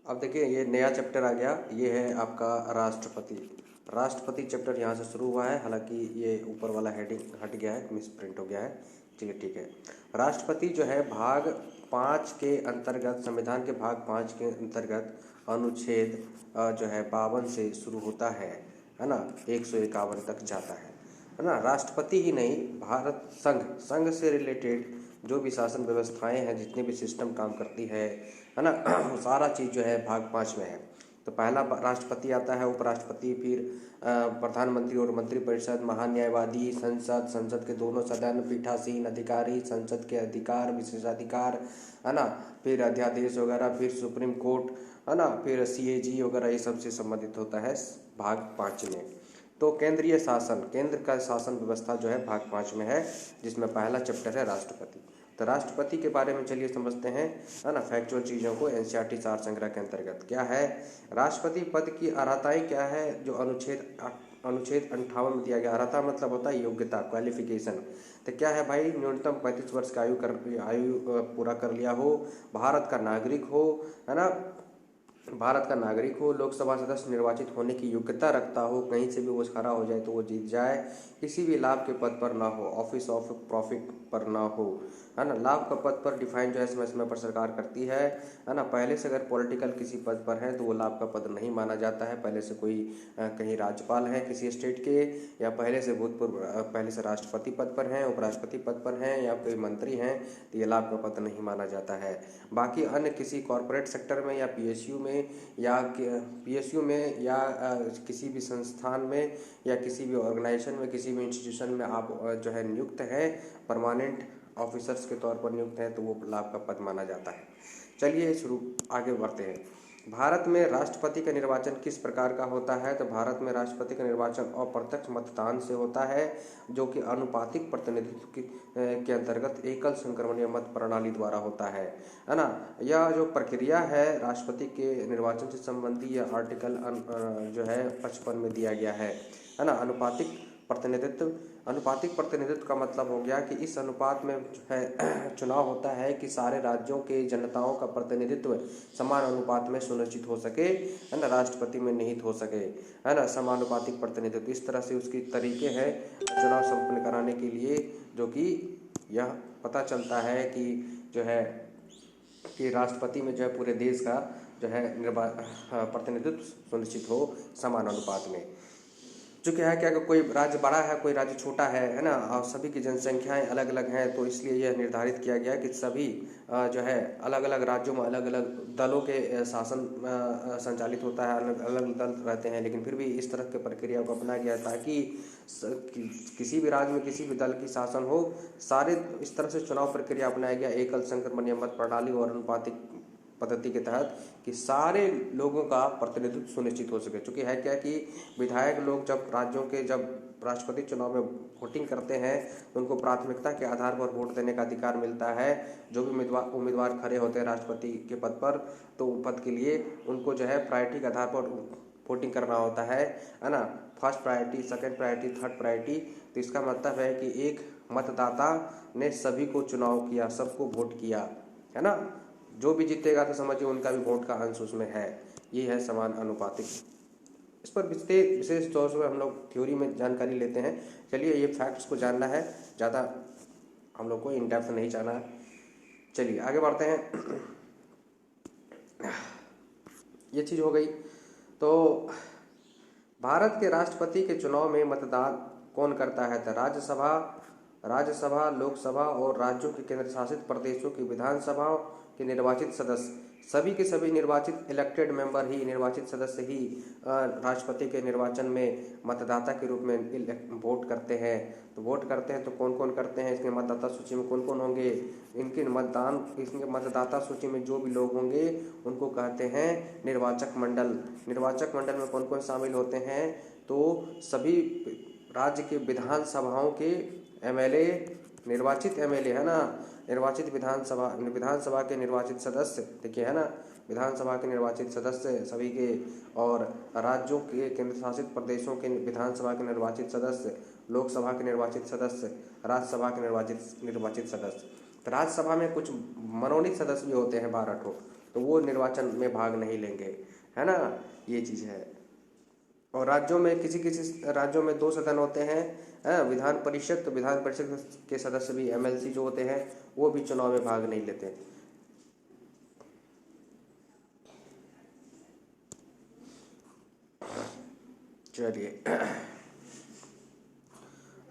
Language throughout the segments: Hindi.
अब देखिए ये नया चैप्टर आ गया, ये है आपका राष्ट्रपति। राष्ट्रपति चैप्टर यहाँ से शुरू हुआ है, हालांकि ये ऊपर वाला हेडिंग हट गया है, मिस प्रिंट हो गया है। चलिए ठीक है। राष्ट्रपति जो है भाग 5 के अंतर्गत, संविधान के भाग 5 के अंतर्गत अनुच्छेद जो है 52 से शुरू होता है ना, 151 तक जाता है ना। राष्ट्रपति ही नहीं, भारत संघ से रिलेटेड जो भी शासन व्यवस्थाएं हैं, जितने भी सिस्टम काम करती है ना, वो सारा चीज़ जो है भाग 5 में है। तो पहला राष्ट्रपति आता है, उपराष्ट्रपति, फिर प्रधानमंत्री और मंत्रिपरिषद, महान्यायवादी, संसद के दोनों सदन, पीठासीन अधिकारी, संसद के अधिकार, विशेषाधिकार, है ना, फिर अध्यादेश वगैरह, फिर सुप्रीम कोर्ट, है ना, फिर CAG वगैरह, ये सब से संबंधित होता है भाग 5 में। तो केंद्रीय शासन, केंद्र का शासन व्यवस्था जो है भाग 5 में है, जिसमें पहला चैप्टर है राष्ट्रपति। तो राष्ट्रपति के बारे में चलिए समझते हैं, है ना, फैक्चुअल चीज़ों को। NCERT सार संग्रह के अंतर्गत क्या है, राष्ट्रपति पद की अर्हताएं क्या है, जो अनुच्छेद 58 में दिया गया। अर्हता मतलब होता है योग्यता, क्वालिफिकेशन। तो क्या है भाई, न्यूनतम 35 वर्ष का आयु पूरा कर लिया हो, भारत का नागरिक हो, है ना, भारत का नागरिक हो, लोकसभा सदस्य निर्वाचित होने की योग्यता रखता हो, कहीं से भी वो खड़ा हो जाए तो वो जीत जाए, किसी भी लाभ के पद पर ना हो, ऑफिस ऑफ प्रॉफिट पर ना हो, है ना, लाभ का पद पर डिफाइन जो है समय समय पर सरकार करती है ना। पहले से अगर पॉलिटिकल किसी पद पर है तो वो लाभ का पद नहीं माना जाता है। पहले से कोई कहीं राज्यपाल है किसी स्टेट के, या पहले से भूतपूर्व पहले से राष्ट्रपति पद पर हैं, उपराष्ट्रपति पद पर हैं, या कोई मंत्री हैं, तो ये लाभ का पद नहीं माना जाता है। बाकी अन्य किसी कॉरपोरेट सेक्टर में या PSU में या किसी भी संस्थान में या किसी भी ऑर्गेनाइजेशन में, किसी भी इंस्टीट्यूशन में आप जो है नियुक्त हैं, परमानेंट ऑफिसर्स के तौर पर नियुक्त हैं, तो वो लाभ का पद माना जाता है। चलिए शुरू आगे बढ़ते हैं। भारत में राष्ट्रपति का निर्वाचन किस प्रकार का होता है, तो भारत में राष्ट्रपति का निर्वाचन अप्रत्यक्ष मतदान से होता है, जो कि अनुपातिक प्रतिनिधित्व के अंतर्गत एकल संक्रमणीय मत प्रणाली द्वारा होता है ना। यह जो प्रक्रिया है राष्ट्रपति के निर्वाचन से संबंधी, यह आर्टिकल जो है 55 में दिया गया है ना। अनुपातिक प्रतिनिधित्व का मतलब हो गया कि इस अनुपात में जो है चुनाव होता है कि सारे राज्यों के जनताओं का प्रतिनिधित्व समान अनुपात में सुनिश्चित हो सके, है ना, राष्ट्रपति में निहित हो सके, है ना, समानुपातिक प्रतिनिधित्व। इस तरह से उसकी तरीके हैं चुनाव संपन्न कराने के लिए, जो कि यह पता चलता है कि जो है कि राष्ट्रपति में जो है पूरे देश का जो है प्रतिनिधित्व सुनिश्चित हो समान अनुपात में। चूँकि है क्या कि कोई राज्य बड़ा है, कोई राज्य छोटा है ना, और सभी की जनसंख्याएं अलग अलग हैं, तो इसलिए यह निर्धारित किया गया कि सभी जो है अलग अलग राज्यों में अलग अलग दलों के शासन संचालित होता है, अलग अलग दल रहते हैं, लेकिन फिर भी इस तरह की प्रक्रिया को अपनाया गया ताकि किसी भी राज्य में किसी भी दल की शासन हो, सारे इस तरह से चुनाव प्रक्रिया अपनाया गया, एकल संक्रमणीय मत प्रणाली और अनुपातिक पद्धति के तहत, कि सारे लोगों का प्रतिनिधित्व सुनिश्चित हो सके। चूँकि है क्या कि विधायक लोग जब राज्यों के जब राष्ट्रपति चुनाव में वोटिंग करते हैं तो उनको प्राथमिकता के आधार पर वोट देने का अधिकार मिलता है। जो भी उम्मीदवार खड़े होते हैं राष्ट्रपति के पद पर, तो पद के लिए उनको जो है प्रायोरिटी के आधार पर वोटिंग करना होता है ना, first priority, second priority, third priority. तो इसका मतलब है कि एक मतदाता ने सभी को चुनाव किया, सबको वोट किया, है ना, जो भी जीतेगा तो समझिए उनका भी वोट का अंश उसमें है। ये है समान अनुपातिक। इस पर विशेष तौर से हम लोग थ्योरी में जानकारी लेते हैं। चलिए ये फैक्ट्स को जानना है, ज़्यादा हम लोग को इन डेप्थ नहीं जाना है। चलिए आगे बढ़ते हैं। ये चीज़ हो गई। तो भारत के राष्ट्रपति के चुनाव में मतदान कौन करता है, तो राज्यसभा, लोकसभा और राज्यों के केंद्र शासित प्रदेशों की विधानसभाओं के निर्वाचित सदस्य, सभी के सभी निर्वाचित इलेक्टेड मेंबर ही, निर्वाचित सदस्य ही राष्ट्रपति के निर्वाचन में मतदाता के रूप में वोट करते हैं। तो वोट करते हैं तो कौन कौन करते हैं, इसके मतदाता सूची में कौन कौन होंगे, इसके मतदाता सूची में जो भी लोग होंगे उनको कहते हैं निर्वाचक मंडल। निर्वाचक मंडल में कौन कौन शामिल होते हैं, तो सभी राज्य के विधानसभाओं के MLA, निर्वाचित MLA, है ना, निर्वाचित विधानसभा के निर्वाचित सदस्य, देखिए, है ना, विधानसभा के निर्वाचित सदस्य सभी के, और राज्यों के केंद्र शासित प्रदेशों के विधानसभा के निर्वाचित सदस्य, लोकसभा के निर्वाचित सदस्य, राज्यसभा के निर्वाचित सदस्य। तो राज्यसभा में कुछ मनोनीत सदस्य भी होते हैं 12 ठो, तो वो निर्वाचन में भाग नहीं लेंगे, है ना, ये चीज़ है। और राज्यों में किसी किसी राज्यों में 2 सदन होते हैं, विधान परिषद, तो विधान परिषद के सदस्य भी एमएलसी जो होते हैं वो भी चुनाव में भाग नहीं लेते। चलिए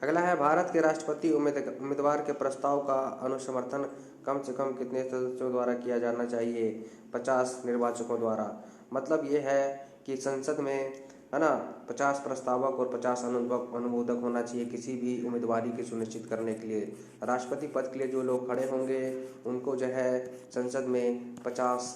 अगला है, भारत के राष्ट्रपति उम्मीदवार के प्रस्ताव का अनुसमर्थन कम से कम कितने सदस्यों द्वारा किया जाना चाहिए? 50 निर्वाचकों द्वारा। मतलब ये है कि संसद में, है ना, 50 प्रस्तावक और 50 अनुमोदक होना चाहिए किसी भी उम्मीदवारी की सुनिश्चित करने के लिए। राष्ट्रपति पद के लिए जो लोग खड़े होंगे उनको जो है संसद में 50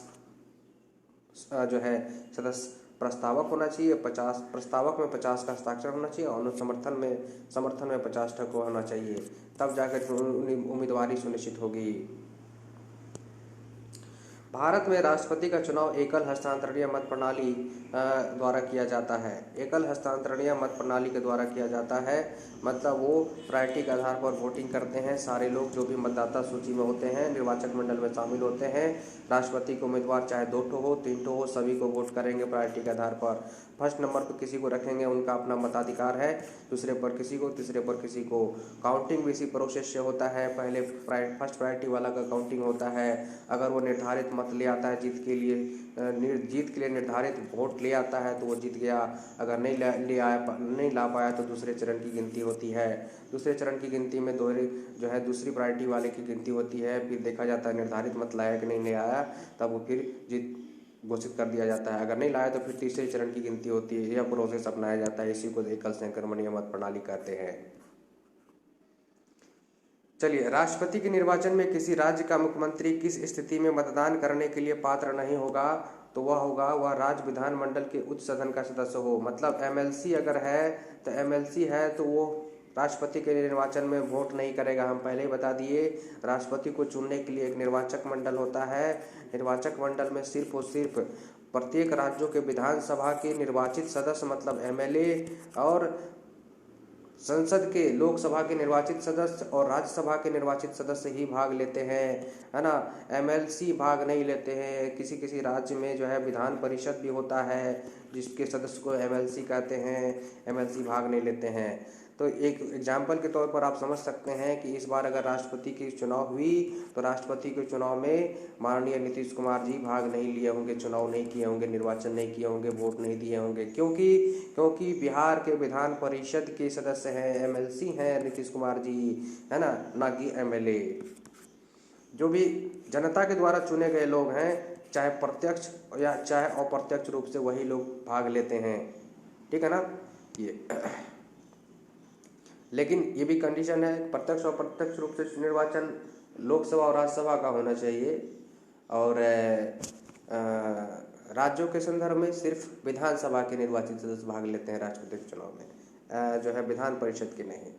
जो है सदस्य प्रस्तावक होना चाहिए, 50 प्रस्तावक में 50 का हस्ताक्षर होना चाहिए और समर्थन में 50 टका होना चाहिए, तब जाकर उम्मीदवारी सुनिश्चित होगी। भारत में राष्ट्रपति का चुनाव एकल हस्तांतरणीय मत प्रणाली द्वारा किया जाता है। एकल हस्तांतरणीय मत प्रणाली के द्वारा किया जाता है, मतलब वो प्रायोरिटी के आधार पर वोटिंग करते हैं। सारे लोग जो भी मतदाता सूची में होते हैं, निर्वाचक मंडल में शामिल होते हैं, राष्ट्रपति के उम्मीदवार चाहे 2 ठो हो 3 ठो हो, सभी को वोट करेंगे प्रायोरिटी के आधार पर। फर्स्ट नंबर पर किसी को रखेंगे, उनका अपना मताधिकार है, दूसरे पर किसी को, तीसरे पर किसी को। काउंटिंग भी इसी प्रोसेस से होता है, पहले फर्स्ट प्रायोरिटी वाला का काउंटिंग होता है। अगर वो निर्धारित मत ले आता है जीत के लिए निर्धारित वोट ले आता है तो वो जीत गया। अगर नहीं ला पाया तो दूसरे चरण की गिनती होती है। दूसरे चरण की गिनती में दूसरी प्रायोरिटी वाले की गिनती होती है, फिर देखा जाता है निर्धारित मत लाया कि नहीं ले आया, तब वो फिर जीत घोषित कर दिया जाता है। अगर नहीं लाया तो फिर तीसरे चरण की गिनती होती है। यह प्रोसेस अपनाया जाता है, इसी को एकल संक्रमणीय मत प्रणाली कहते हैं। चलिए, राष्ट्रपति के निर्वाचन में किसी राज्य का मुख्यमंत्री किस स्थिति में मतदान करने के लिए पात्र नहीं होगा? तो वह राज्य विधानमंडल के उच्च सदन का सदस्य हो। मतलब एमएलसी अगर है तो एमएलसी है तो वो राष्ट्रपति के निर्वाचन में वोट नहीं करेगा। हम पहले ही बता दिए, राष्ट्रपति को चुनने के लिए एक निर्वाचक मंडल होता है। निर्वाचक मंडल में सिर्फ और सिर्फ प्रत्येक राज्यों के विधानसभा के निर्वाचित सदस्य, मतलब एमएलए, और संसद के, लोकसभा के निर्वाचित सदस्य और राज्यसभा के निर्वाचित सदस्य ही भाग लेते हैं, है ना। एमएलसी भाग नहीं लेते हैं। किसी किसी राज्य में जो है विधान परिषद भी होता है जिसके सदस्य को एमएलसी कहते हैं, एमएलसी भाग नहीं लेते हैं। तो एक एग्जाम्पल के तौर पर आप समझ सकते हैं कि इस बार अगर राष्ट्रपति की चुनाव हुई तो राष्ट्रपति के चुनाव में माननीय नीतीश कुमार जी भाग नहीं लिए होंगे, चुनाव नहीं किए होंगे, निर्वाचन नहीं किए होंगे, वोट नहीं दिए होंगे। क्योंकि बिहार के विधान परिषद के सदस्य हैं, एमएलसी हैं नीतीश कुमार जी, है ना कि एमएलए। जो भी जनता के द्वारा चुने गए लोग हैं, चाहे प्रत्यक्ष या चाहे अप्रत्यक्ष रूप से, वही लोग भाग लेते हैं, ठीक है ना। ये लेकिन ये भी कंडीशन है, प्रत्यक्ष और अप्रत्यक्ष रूप से निर्वाचन लोकसभा और राज्यसभा का होना चाहिए। और राज्यों के संदर्भ में सिर्फ विधानसभा के निर्वाचित सदस्य भाग लेते हैं राष्ट्रपति के चुनाव में, जो है विधान परिषद के नहीं।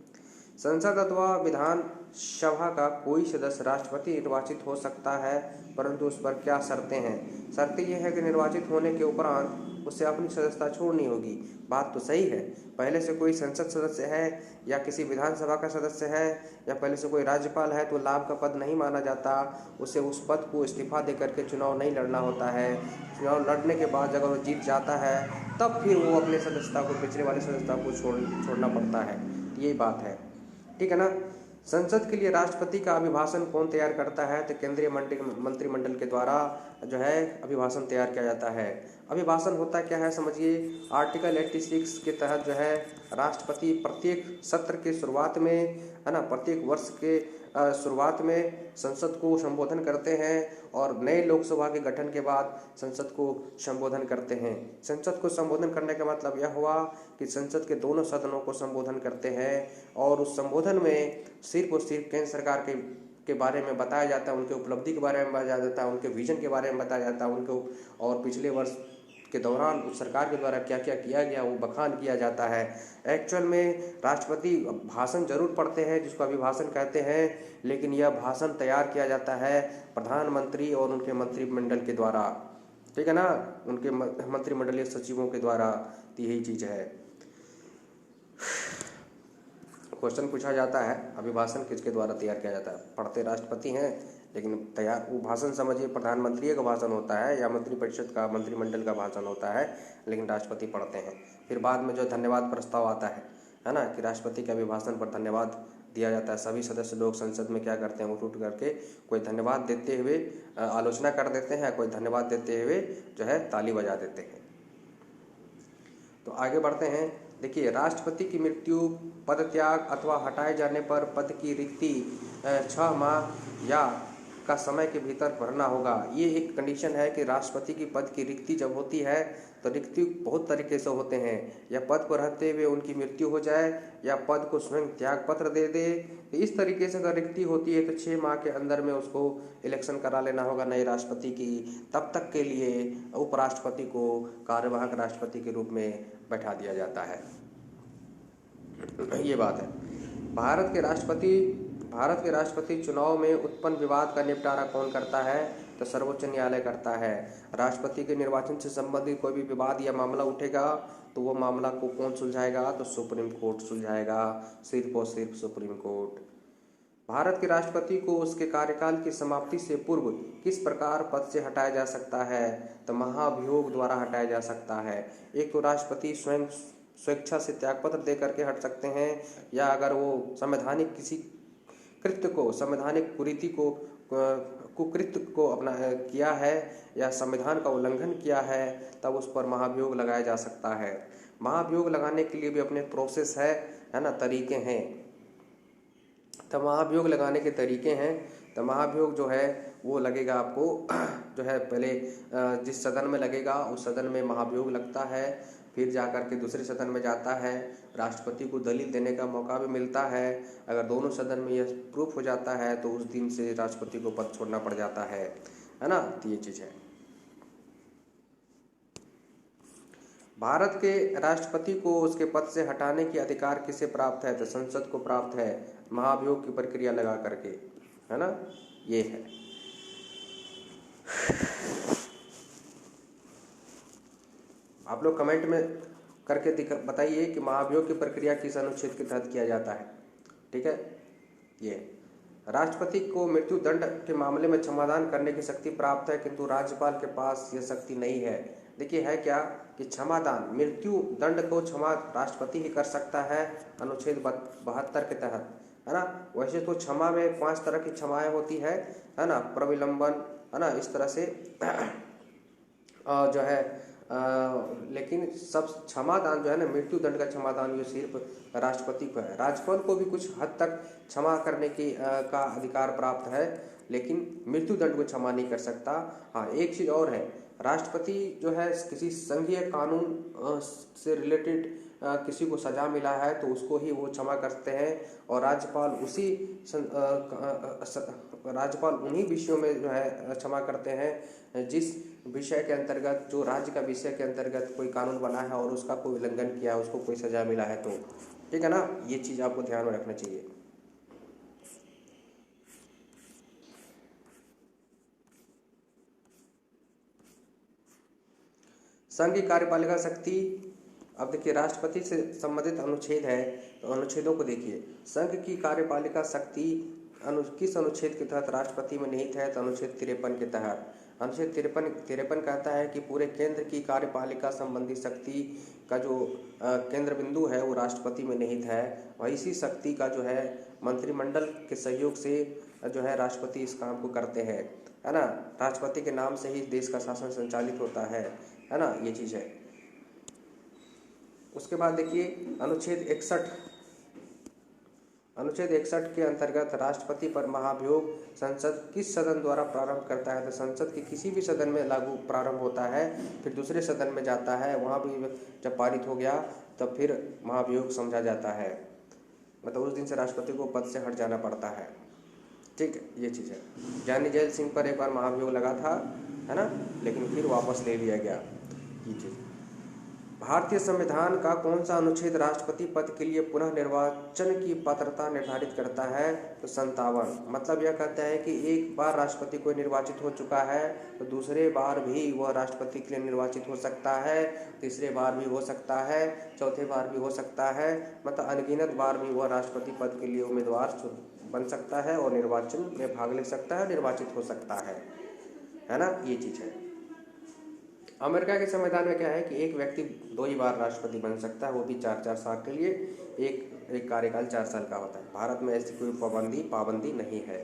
संसद अथवा विधान सभा का कोई सदस्य राष्ट्रपति निर्वाचित हो सकता है, परंतु उस पर क्या शर्तें हैं? शर्तें यह है कि निर्वाचित होने के उपरांत उसे अपनी सदस्यता छोड़नी होगी। बात तो सही है, पहले से कोई संसद सदस्य है या किसी विधानसभा का सदस्य है या पहले से कोई राज्यपाल है तो लाभ का पद नहीं माना जाता। उसे उस पद को इस्तीफा दे करके चुनाव नहीं लड़ना होता है। चुनाव लड़ने के बाद अगर वो जीत जाता है तब फिर वो अपने सदस्यता को, पिछले वाली सदस्यता को छोड़ना पड़ता है। यही बात है, ठीक है ना। संसद के लिए राष्ट्रपति का अभिभाषण कौन तैयार करता है? तो केंद्रीय मंत्रिमंडल के द्वारा जो है अभिभाषण तैयार किया जाता है। अभिभाषण होता क्या है समझिए। आर्टिकल 86 के तहत जो है राष्ट्रपति प्रत्येक सत्र के शुरुआत में, है ना, प्रत्येक वर्ष के शुरुआत में संसद को संबोधन करते हैं और नए लोकसभा के गठन के बाद संसद को संबोधन करते हैं। संसद को संबोधन करने का मतलब यह हुआ कि संसद के दोनों सदनों को संबोधन करते हैं और उस संबोधन में सिर्फ और सिर्फ केंद्र सरकार के बारे में बताया जाता है, उनके उपलब्धि के बारे में बताया जाता है, उनके विजन के बारे में बताया जाता है, उनको और पिछले वर्ष के दौरान उस सरकार के द्वारा क्या क्या किया गया वो बखान किया जाता है। एक्चुअल में राष्ट्रपति भाषण जरूर पढ़ते हैं जिसको अभिभाषण कहते हैं, लेकिन यह भाषण तैयार किया जाता है प्रधानमंत्री और उनके मंत्रिमंडल के द्वारा, ठीक है ना, उनके मंत्रिमंडलीय सचिवों के द्वारा। यही चीज है। क्वेश्चन पूछा जाता है अभिभाषण किसके द्वारा तैयार किया जाता है? पढ़ते राष्ट्रपति हैं लेकिन तैयार वो भाषण समझिए प्रधानमंत्री का भाषण होता है या मंत्रिपरिषद का मंत्रिमंडल का भाषण होता है, लेकिन राष्ट्रपति पढ़ते हैं। फिर बाद में जो धन्यवाद प्रस्ताव आता है ना, कि राष्ट्रपति के अभिभाषण पर धन्यवाद दिया जाता है। सभी सदस्य लोग संसद में क्या करते हैं, उठ उठ करके कोई धन्यवाद देते हुए आलोचना कर देते हैं, कोई धन्यवाद देते हुए जो है ताली बजा देते हैं। तो आगे बढ़ते हैं। देखिए, राष्ट्रपति की मृत्यु, पद त्याग अथवा हटाए जाने पर पद की रिक्ति 6 माह या का समय के भीतर भरना होगा। ये एक कंडीशन है कि राष्ट्रपति की पद की रिक्ति जब होती है तो रिक्ति बहुत तरीके से होते हैं, या पद पर रहते हुए उनकी मृत्यु हो जाए या पद को स्वयं त्याग पत्र दे दे। तो इस तरीके से अगर रिक्ति होती है तो 6 माह के अंदर में उसको इलेक्शन करा लेना होगा नए राष्ट्रपति की। तब तक के लिए उपराष्ट्रपति को कार्यवाहक राष्ट्रपति के रूप में बैठा दिया जाता है। ये बात है। भारत के राष्ट्रपति चुनाव में उत्पन्न विवाद का निपटारा कौन करता है, तो सर्वोच्च न्यायालय करता है। राष्ट्रपति के निर्वाचन से संबंधित कोई भी विवाद या मामला उठेगा तो वो मामला को कौन सुलझाएगा, तो सुप्रीम कोर्ट सुलझाएगा, सिर्फ और सिर्फ सुप्रीम कोर्ट। भारत के राष्ट्रपति को उसके कार्यकाल की समाप्ति से पूर्व किस प्रकार पद से हटाया जा सकता है, तो महाभियोग द्वारा हटाया जा सकता है। एक तो राष्ट्रपति स्वयं स्वेच्छा से त्यागपत्र दे करके हट सकते हैं, या अगर वो संवैधानिक किसी कृत्य को, संवैधानिक कुरीति को, कुकृत्य को अपना किया है या संविधान का उल्लंघन किया है, तब उस पर महाभियोग लगाया जा सकता है। महाभियोग लगाने के लिए भी अपने प्रोसेस है ना, तरीके हैं। तो महाभियोग लगाने के तरीके हैं। तो महाभियोग जो है वो लगेगा आपको जो है पहले जिस सदन में लगेगा उस सदन में महाभियोग लगता है, फिर जाकर के दूसरे सदन में जाता है, राष्ट्रपति को दलील देने का मौका भी मिलता है। अगर दोनों सदन में यह प्रूफ हो जाता है तो उस दिन से राष्ट्रपति को पद छोड़ना पड़ जाता है ना। तो ये चीज़ है। भारत के राष्ट्रपति को उसके पद से हटाने की अधिकार किसे प्राप्त है, तो संसद को प्राप्त है, महाभियोग की प्रक्रिया लगा करके, है ना। ये है। आप लोग कमेंट में करके बताइए कि महाभियोग की प्रक्रिया किस अनुच्छेद के तहत किया जाता है। ठीक है। ये राष्ट्रपति को मृत्यु दंड के मामले में क्षमादान करने की शक्ति प्राप्त है, किंतु राज्यपाल के पास यह शक्ति नहीं है। देखिए है क्या कि क्षमादान, मृत्यु दंड को क्षमा राष्ट्रपति ही कर सकता है अनुच्छेद 72 के तहत, है ना। वैसे तो क्षमा में 5 तरह की क्षमाएं होती है ना, प्रविलंबन, है ना, इस तरह से जो है लेकिन सब क्षमादान जो है ना, मृत्यु दंड का क्षमादान ये सिर्फ राष्ट्रपति को है। राज्यपाल को भी कुछ हद तक क्षमा करने की का अधिकार प्राप्त है, लेकिन मृत्यु दंड को क्षमा नहीं कर सकता। हाँ, एक चीज़ और है, राष्ट्रपति जो है किसी संघीय कानून से रिलेटेड किसी को सजा मिला है तो उसको ही वो क्षमा करते हैं, और राज्यपाल उन्हीं विषयों में जो है क्षमा करते हैं जिस विषय के अंतर्गत, जो राज्य का विषय के अंतर्गत कोई कानून बना है और उसका कोई उल्लंघन किया है, उसको कोई सजा मिला है तो। ठीक है ना, ये चीज़ आपको ध्यान में रखना चाहिए। संघ की कार्यपालिका शक्ति, अब देखिए राष्ट्रपति से संबंधित अनुच्छेद है तो अनुच्छेदों को देखिए। संघ की कार्यपालिका शक्ति किस अनुच्छेद के तहत राष्ट्रपति में निहित है, तो अनुच्छेद 53 के तहत। अनुच्छेद 53 कहता है कि पूरे केंद्र की कार्यपालिका संबंधी शक्ति का जो केंद्र बिंदु है वो राष्ट्रपति में निहित है, और इसी शक्ति का जो है मंत्रिमंडल के सहयोग से जो है राष्ट्रपति इस काम को करते हैं, है ना। राष्ट्रपति के नाम से ही देश का शासन संचालित होता है ना, ये चीज़ है। उसके बाद देखिए अनुच्छेद 61 के अंतर्गत राष्ट्रपति पर महाभियोग संसद किस सदन द्वारा प्रारंभ करता है, तो संसद के किसी भी सदन में लागू प्रारंभ होता है, फिर दूसरे सदन में जाता है, वहाँ भी जब पारित हो गया तब फिर महाभियोग समझा जाता है, मतलब उस दिन से राष्ट्रपति को पद से हट जाना पड़ता है। ठीक है, ये चीज़ है। ज्ञानी जैल सिंह पर एक बार महाभियोग लगा था, है ना, लेकिन फिर वापस ले लिया गया। ये चीज़। भारतीय संविधान का कौन सा अनुच्छेद राष्ट्रपति पद के लिए पुनः निर्वाचन की पात्रता निर्धारित करता है, तो 57। मतलब यह कहता है कि एक बार राष्ट्रपति कोई निर्वाचित हो चुका है तो दूसरे बार भी वह राष्ट्रपति के लिए निर्वाचित हो सकता है, तीसरे बार भी हो सकता है, चौथे बार भी हो सकता है, मतलब अनगिनत बार भी वह राष्ट्रपति पद के लिए उम्मीदवार बन सकता है और निर्वाचन में भाग ले सकता है, निर्वाचित हो सकता है ना, ये चीज़ है। अमेरिका के संविधान में क्या है कि एक व्यक्ति 2 ही बार राष्ट्रपति बन सकता है, वो भी 4-4 साल के लिए, एक कार्यकाल 4 साल का होता है। भारत में ऐसी कोई पाबंदी नहीं है।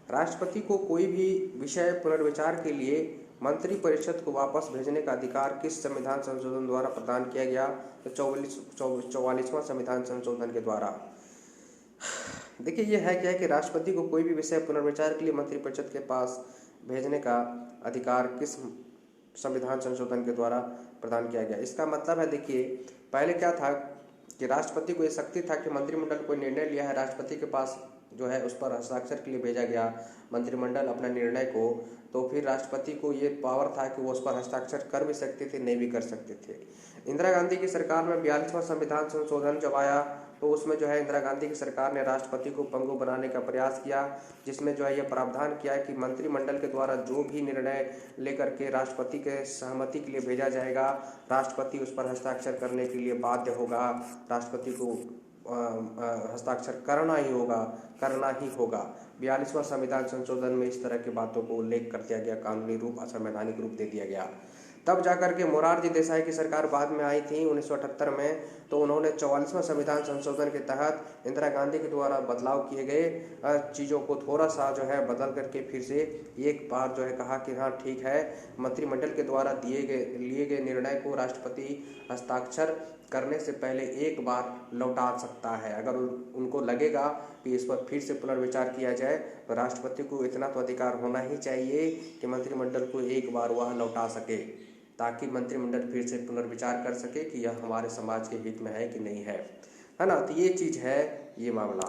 राष्ट्रपति को कोई भी विषय पुनर्विचार के लिए मंत्रिपरिषद को वापस भेजने का अधिकार किस संविधान संशोधन द्वारा प्रदान किया गया? तो 44वां संविधान संशोधन के द्वारा। देखिए ये है क्या है कि राष्ट्रपति को कोई भी विषय पुनर्विचार के लिए मंत्रिपरिषद के पास भेजने का अधिकार किस संविधान संशोधन के द्वारा प्रदान किया गया? इसका मतलब है, देखिए पहले क्या था कि राष्ट्रपति को ये शक्ति था कि मंत्रिमंडल कोई निर्णय लिया है, राष्ट्रपति के पास जो है उस पर हस्ताक्षर के लिए भेजा गया मंत्रिमंडल अपना निर्णय को, तो फिर राष्ट्रपति को ये पावर था कि वो उस पर हस्ताक्षर कर भी सकते थे, नहीं भी कर सकते थे। इंदिरा गांधी की सरकार में 42वां संविधान संशोधन जब आया तो उसमें जो है इंदिरा गांधी की सरकार ने राष्ट्रपति को पंगु बनाने का प्रयास किया, जिसमें जो है यह प्रावधान किया है कि मंत्रिमंडल के द्वारा जो भी निर्णय लेकर के राष्ट्रपति के सहमति के लिए भेजा जाएगा, राष्ट्रपति उस पर हस्ताक्षर करने के लिए बाध्य होगा, राष्ट्रपति को हस्ताक्षर करना ही होगा। 42वां संविधान संशोधन में इस तरह की बातों को उल्लेख कर दिया गया, कानूनी रूप, असंवैधानिक रूप दे दिया गया। तब जाकर के मोरारजी देसाई की सरकार बाद में आई थी 1978 में, तो उन्होंने 44वां संविधान संशोधन के तहत इंदिरा गांधी के द्वारा बदलाव किए गए चीज़ों को थोड़ा सा जो है बदल करके फिर से एक बार जो है कहा कि हाँ ठीक है, मंत्रिमंडल के द्वारा लिए गए निर्णय को राष्ट्रपति हस्ताक्षर करने से पहले एक बार लौटा सकता है। अगर उनको लगेगा कि इस पर फिर से पुनर्विचार किया जाए तो राष्ट्रपति को इतना तो अधिकार होना ही चाहिए कि मंत्रिमंडल को एक बार वह लौटा सके, ताकि मंत्रिमंडल फिर से पुनर्विचार कर सके कि यह हमारे समाज के हित में है कि नहीं है ना। तो ये चीज़ है, ये मामला।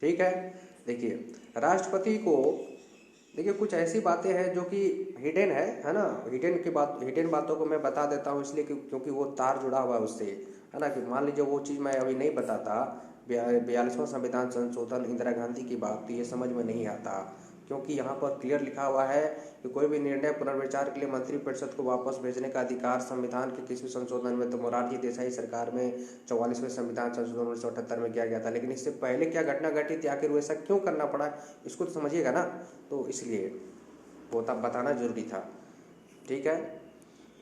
ठीक है, देखिए राष्ट्रपति को, देखिए कुछ ऐसी बातें हैं जो कि हिडन है ना, हिडन बातों को मैं बता देता हूँ इसलिए क्योंकि वो तार जुड़ा हुआ है उससे, है ना। कि मान लीजिए वो चीज़ मैं अभी नहीं बताता, 42वां संविधान संशोधन इंदिरा गांधी की बात, तो ये समझ में नहीं आता, क्योंकि यहाँ पर क्लियर लिखा हुआ है कि कोई भी निर्णय पुनर्विचार के लिए मंत्रिपरिषद को वापस भेजने का अधिकार संविधान के किसी संशोधन में, तो मोरारजी देसाई सरकार में 44वें संविधान संशोधन 1978 में किया गया था। लेकिन इससे पहले क्या घटना घटी थी, आखिर वैसा क्यों करना पड़ा, इसको तो समझिएगा ना, तो इसलिए वो तब बताना जरूरी था। ठीक है,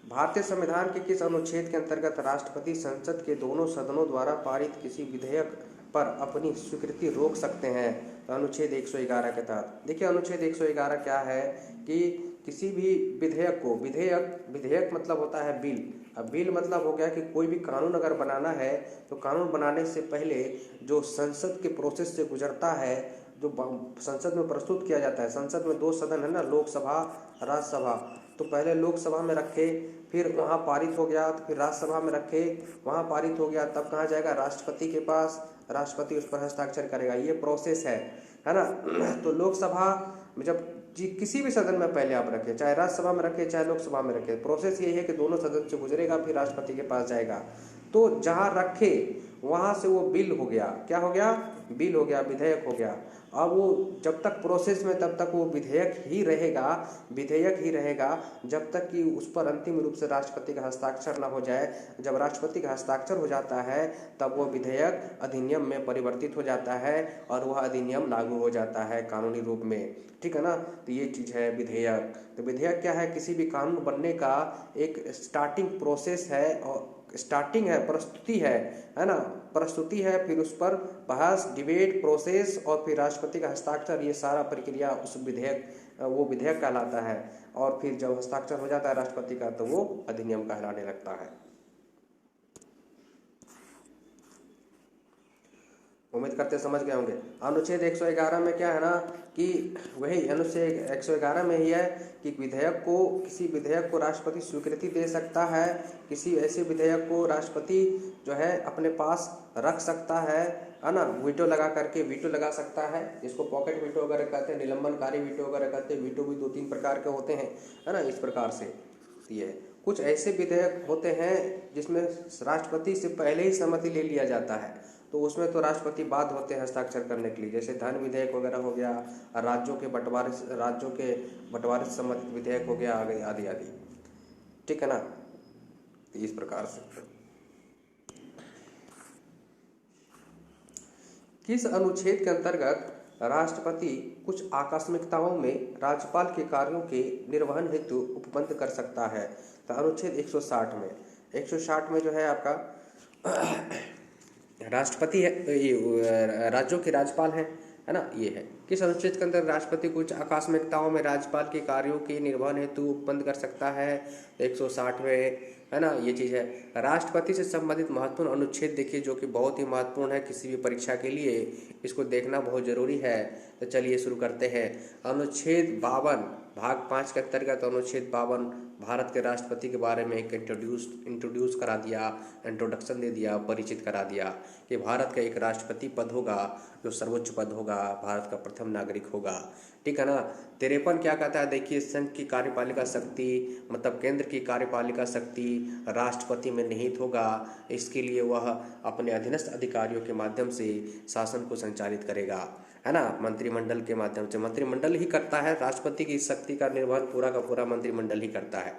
भारतीय संविधान के किस अनुच्छेद के अंतर्गत राष्ट्रपति संसद के दोनों सदनों द्वारा पारित किसी विधेयक पर अपनी स्वीकृति रोक सकते हैं? तो अनुच्छेद 111 के तहत। देखिए अनुच्छेद 111 क्या है कि किसी भी विधेयक को, विधेयक मतलब होता है बिल। अब बिल मतलब हो गया कि कोई भी कानून अगर बनाना है तो कानून बनाने से पहले जो संसद के प्रोसेस से गुजरता है, जो संसद में प्रस्तुत किया जाता है, संसद में 2 सदन है ना, लोकसभा राज्यसभा, तो पहले लोकसभा में रखे, फिर वहाँ पारित हो गया, तो फिर राज्यसभा में रखे, वहाँ पारित हो गया, तब कहाँ जाएगा, राष्ट्रपति के पास, राष्ट्रपति उस पर हस्ताक्षर करेगा, ये प्रोसेस है ना। तो लोकसभा में जब किसी भी सदन में पहले आप रखें, चाहे राज्यसभा में रखें चाहे लोकसभा में रखें, प्रोसेस यही है कि दोनों सदन से गुजरेगा, फिर राष्ट्रपति के पास जाएगा। तो जहाँ रखे वहाँ से वो बिल हो गया, क्या हो गया, बिल हो गया, विधेयक हो गया। अब वो जब तक प्रोसेस में, तब तक वो विधेयक ही रहेगा जब तक कि उस पर अंतिम रूप से राष्ट्रपति का हस्ताक्षर न हो जाए। जब राष्ट्रपति का हस्ताक्षर हो जाता है तब वो विधेयक अधिनियम में परिवर्तित हो जाता है और वह अधिनियम लागू हो जाता है कानूनी रूप में। ठीक है ना, तो ये चीज़ है विधेयक। तो विधेयक क्या है, किसी भी कानून बनने का एक स्टार्टिंग प्रोसेस है, और स्टार्टिंग है, प्रस्तुति है ना, प्रस्तुति है, फिर उस पर बहस, डिबेट, प्रोसेस और फिर राष्ट्रपति का हस्ताक्षर, ये सारा प्रक्रिया उस विधेयक, वो विधेयक कहलाता है। और फिर जब हस्ताक्षर हो जाता है राष्ट्रपति का तो वो अधिनियम कहलाने लगता है। उम्मीद करते समझ गए होंगे। अनुच्छेद 111 में क्या है ना कि वही अनुच्छेद 111 में ही है कि किसी विधेयक को राष्ट्रपति स्वीकृति दे सकता है, किसी ऐसे विधेयक को राष्ट्रपति जो है अपने पास रख सकता है ना, वीटो लगा करके वीटो लगा सकता है, जिसको पॉकेट वीटो वगैरह कहते हैं, निलंबनकारी वीटो वगैरह कहते हैं। वीटो भी 2-3 प्रकार के होते हैं, है ना, इस प्रकार से। ये कुछ ऐसे विधेयक होते हैं जिसमें राष्ट्रपति से पहले ही सहमति ले लिया जाता है, तो उसमें तो राष्ट्रपति बाध्य होते हैं हस्ताक्षर करने के लिए, जैसे धन विधेयक वगैरह हो गया, राज्यों के बंटवारे से संबंधित विधेयक हो गया, आदि आदि। ठीक है ना, इस प्रकार से। किस अनुच्छेद के अंतर्गत राष्ट्रपति कुछ आकस्मिकताओं में राज्यपाल के कार्यों के निर्वहन हेतु उपबंध कर सकता है? तो अनुच्छेद 160 में। 160 में जो है आपका राष्ट्रपति है, राज्यों के राज्यपाल है ना, ये है। किस अनुच्छेद के अंदर राष्ट्रपति कुछ आकस्मिकताओं में राज्यपाल के कार्यों के निर्वहन हेतु उपबंध कर सकता है? 160 में, है ना, ये चीज़ है। राष्ट्रपति से संबंधित महत्वपूर्ण अनुच्छेद देखिए, जो कि बहुत ही महत्वपूर्ण है किसी भी परीक्षा के लिए, इसको देखना बहुत जरूरी है। तो चलिए शुरू करते हैं। अनुच्छेद 52 भाग 5 के अंतर्गत अनुच्छेद 52 भारत के राष्ट्रपति के बारे में एक इंट्रोड्यूस करा दिया, इंट्रोडक्शन दे दिया, परिचित करा दिया कि भारत का एक राष्ट्रपति पद होगा जो सर्वोच्च पद होगा, भारत का प्रथम नागरिक होगा, ठीक है ना। 53 क्या कहता है देखिए, संघ की कार्यपालिका शक्ति मतलब केंद्र की कार्यपालिका शक्ति राष्ट्रपति में निहित होगा, इसके लिए वह अपने अधीनस्थ अधिकारियों के माध्यम से शासन को संचालित करेगा, है ना, मंत्रिमंडल के माध्यम से। मंत्रिमंडल ही करता है राष्ट्रपति की शक्ति का निर्वहन, पूरा का पूरा मंत्रिमंडल ही करता है,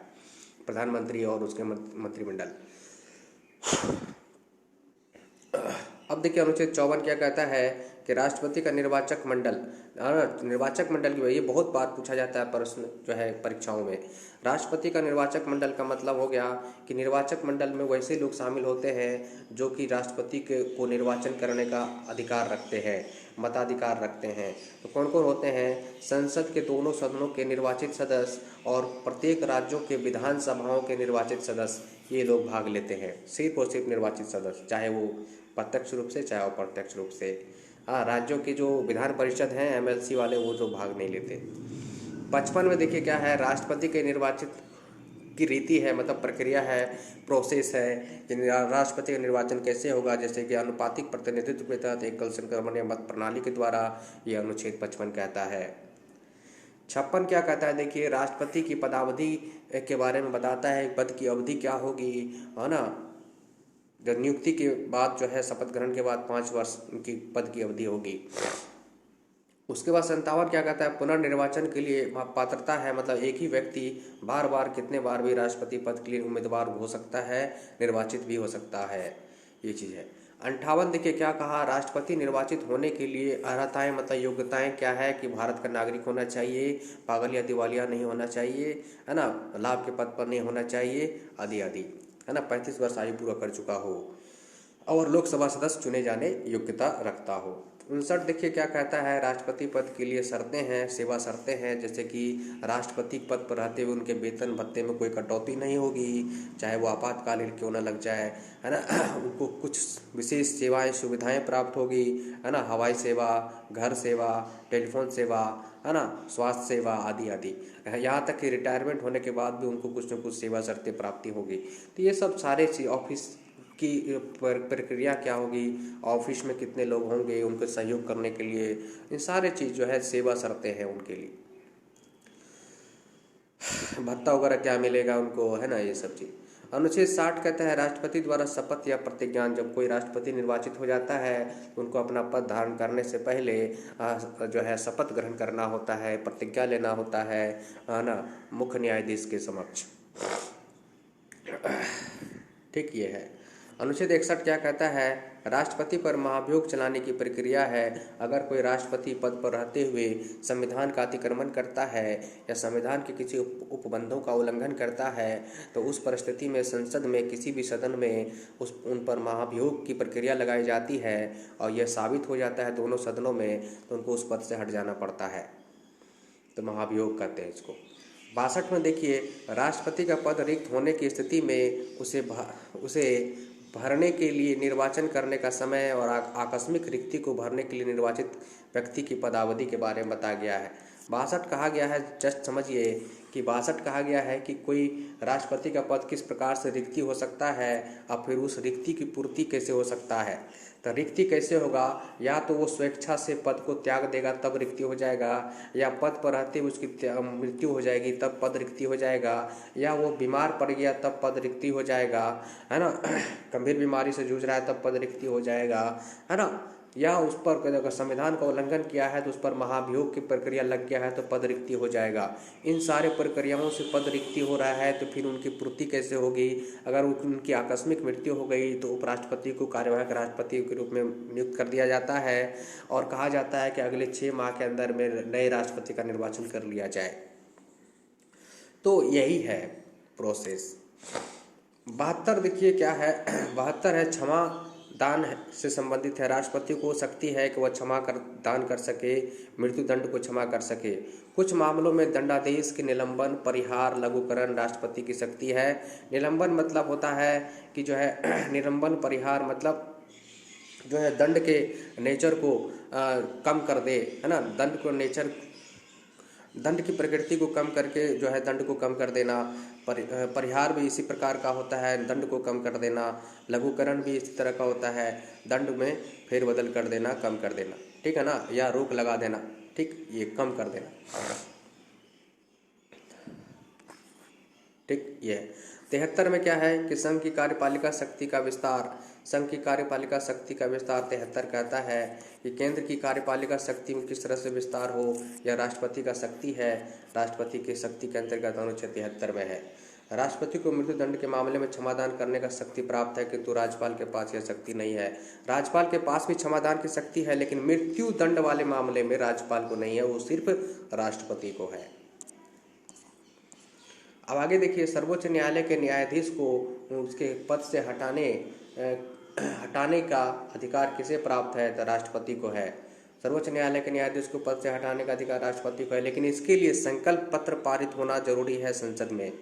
प्रधानमंत्री और उसके मंत्रिमंडल। अब देखिए अनुच्छेद 54 क्या कहता है कि राष्ट्रपति का निर्वाचक मंडल, निर्वाचक मंडल की ये बहुत बार पूछा जाता है प्रश्न जो है परीक्षाओं में। राष्ट्रपति का निर्वाचक मंडल का मतलब हो गया कि निर्वाचक मंडल में वैसे लोग शामिल होते हैं जो कि राष्ट्रपति को निर्वाचन करने का अधिकार रखते हैं, मताधिकार रखते हैं। तो कौन कौन होते हैं? संसद के दोनों सदनों के निर्वाचित सदस्य और प्रत्येक राज्यों के विधानसभाओं के निर्वाचित सदस्य, ये लोग भाग लेते हैं, सिर्फ और सिर्फ निर्वाचित सदस्य, चाहे वो प्रत्यक्ष रूप से चाहे अप्रत्यक्ष रूप से। हाँ, राज्यों की जो विधान परिषद हैं एमएलसी वाले, वो जो भाग नहीं लेते। 55 में देखिए क्या है, राष्ट्रपति के निर्वाचित की रीति है, मतलब प्रक्रिया है, प्रोसेस है कि राष्ट्रपति का निर्वाचन कैसे होगा, जैसे कि आनुपातिक प्रतिनिधित्व के तहत एकल संक्रमणीय मत प्रणाली के द्वारा, ये अनुच्छेद 55 कहता है। 56 क्या कहता है देखिए, राष्ट्रपति की पदावधि के बारे में बताता है, पद की अवधि क्या होगी, है ना, जो नियुक्ति के बाद जो है शपथ ग्रहण के बाद 5 वर्ष की पद की अवधि होगी। उसके बाद 57 क्या कहता है, पुनर्निर्वाचन के लिए पात्रता है, मतलब एक ही व्यक्ति बार बार कितने बार भी राष्ट्रपति पद के लिए उम्मीदवार हो सकता है, निर्वाचित भी हो सकता है, ये चीज़ है। 58 देखिए क्या कहा, राष्ट्रपति निर्वाचित होने के लिए अर्हताएं मतलब योग्यताएं क्या है कि भारत का नागरिक होना चाहिए, पागल या दिवालिया नहीं होना चाहिए, है ना, लाभ के पद पर नहीं होना चाहिए, आदि आदि, है ना, 35 वर्ष आयु पूरा कर चुका हो और लोकसभा सदस्य चुने जाने योग्यता रखता हो। 59 देखिए क्या कहता है, राष्ट्रपति पद के लिए शर्तें हैं, सेवा शर्तें हैं, जैसे कि राष्ट्रपति पद पर रहते हुए उनके वेतन भत्ते में कोई कटौती नहीं होगी, चाहे वो आपातकालीन क्यों न लग जाए, है ना। उनको कुछ विशेष सेवाएं सुविधाएं प्राप्त होगी, है ना, हवाई सेवा, घर सेवा, टेलीफोन सेवा, है ना, स्वास्थ्य सेवा आदि आदि। यहाँ तक कि रिटायरमेंट होने के बाद भी उनको कुछ न कुछ सेवा शर्तें प्राप्ति होगी। तो ये सब सारे चीज, ऑफिस की प्रक्रिया क्या होगी, ऑफिस में कितने लोग होंगे उनको सहयोग करने के लिए, ये सारे चीज़ जो है सेवा शर्तें हैं उनके लिए, भत्ता वगैरह क्या मिलेगा उनको, है ना, ये सब चीज़। अनुच्छेद 60 कहता है, राष्ट्रपति द्वारा शपथ या प्रतिज्ञान, जब कोई राष्ट्रपति निर्वाचित हो जाता है तो उनको अपना पद धारण करने से पहले जो है शपथ ग्रहण करना होता है, प्रतिज्ञा लेना होता है ना, मुख्य न्यायाधीश के समक्ष, ठीक ये है। अनुच्छेद 61 क्या कहता है, राष्ट्रपति पर महाभियोग चलाने की प्रक्रिया है। अगर कोई राष्ट्रपति पद पर रहते हुए संविधान का अतिक्रमण करता है या संविधान के किसी उपबंधों का उल्लंघन करता है तो उस परिस्थिति में संसद में किसी भी सदन में उन पर महाभियोग की प्रक्रिया लगाई जाती है और यह साबित हो जाता है दोनों सदनों में, तो उनको उस पद से हट जाना पड़ता है, तो महाभियोग कहते हैं इसको। 62 में देखिए, राष्ट्रपति का पद रिक्त होने की स्थिति में उसे भरने के लिए निर्वाचन करने का समय और आकस्मिक रिक्ति को भरने के लिए निर्वाचित व्यक्ति की पदावधि के बारे में बताया गया है। 62 कहा गया है, जस्ट समझिए कि 62 कहा गया है कि कोई राष्ट्रपति का पद किस प्रकार से रिक्ति हो सकता है और फिर उस रिक्ति की पूर्ति कैसे हो सकता है। तो रिक्ति कैसे होगा, या तो वो स्वेच्छा से पद को त्याग देगा तब रिक्ति हो जाएगा, या पद पर रहते हुए उसकी मृत्यु हो जाएगी तब पद रिक्ति हो जाएगा, या वो बीमार पड़ गया तब पद रिक्ति हो जाएगा, है ना, गंभीर बीमारी से जूझ रहा है तब पद रिक्ति हो जाएगा, है ना, या उस पर अगर संविधान का उल्लंघन किया है तो उस पर महाभियोग की प्रक्रिया लग गया है तो पद रिक्ति हो जाएगा। इन सारे प्रक्रियाओं से पद रिक्ति हो रहा है तो फिर उनकी पूर्ति कैसे होगी? अगर उनकी आकस्मिक मृत्यु हो गई तो उपराष्ट्रपति को कार्यवाहक राष्ट्रपति के रूप में नियुक्त कर दिया जाता है और कहा जाता है कि अगले 6 माह के अंदर में नए राष्ट्रपति का निर्वाचन कर लिया जाए। तो यही है प्रोसेस। 72 देखिए क्या है, 72 है क्षमा दान से संबंधित है। राष्ट्रपति को शक्ति है कि वह दान कर सके, मृत्यु दंड को क्षमा कर सके। कुछ मामलों में दंडादेश के निलंबन, परिहार, लघुकरण राष्ट्रपति की शक्ति है। निलंबन मतलब होता है कि जो है निलंबन, परिहार मतलब जो है दंड के नेचर को कम कर दे, है ना, दंड की प्रकृति को कम करके जो है दंड को कम कर देना। परिहार भी इसी प्रकार का होता है, दंड को कम कर देना। लघुकरण भी इसी तरह का होता है, दंड में फेरबदल कर देना, कम कर देना, ठीक है ना, या रोक लगा देना, ठीक, ये कम कर देना, ठीक। ये 73 में क्या है कि संघ की कार्यपालिका शक्ति का विस्तार। संघ की कार्यपालिका शक्ति का विस्तार 73 कहता है कि केंद्र की कार्यपालिका शक्ति में किस तरह से विस्तार हो। यह राष्ट्रपति का शक्ति है, राष्ट्रपति की शक्ति के अंतर्गत अनुच्छेद 73 में है। राष्ट्रपति को मृत्यु दंड के मामले में क्षमादान करने का शक्ति प्राप्त है, किंतु राज्यपाल के पास यह शक्ति नहीं है। राज्यपाल के पास भी क्षमादान की शक्ति है, लेकिन मृत्यु दंड वाले मामले में राज्यपाल को नहीं है, वो सिर्फ राष्ट्रपति को है। अब आगे देखिए, सर्वोच्च न्यायालय के न्यायाधीश को उसके पद से हटाने का अधिकार किसे प्राप्त है? तो राष्ट्रपति को है। सर्वोच्च न्यायालय के न्यायाधीश को पद से हटाने का अधिकार राष्ट्रपति को है, लेकिन इसके लिए संकल्प पत्र पारित होना जरूरी है संसद में,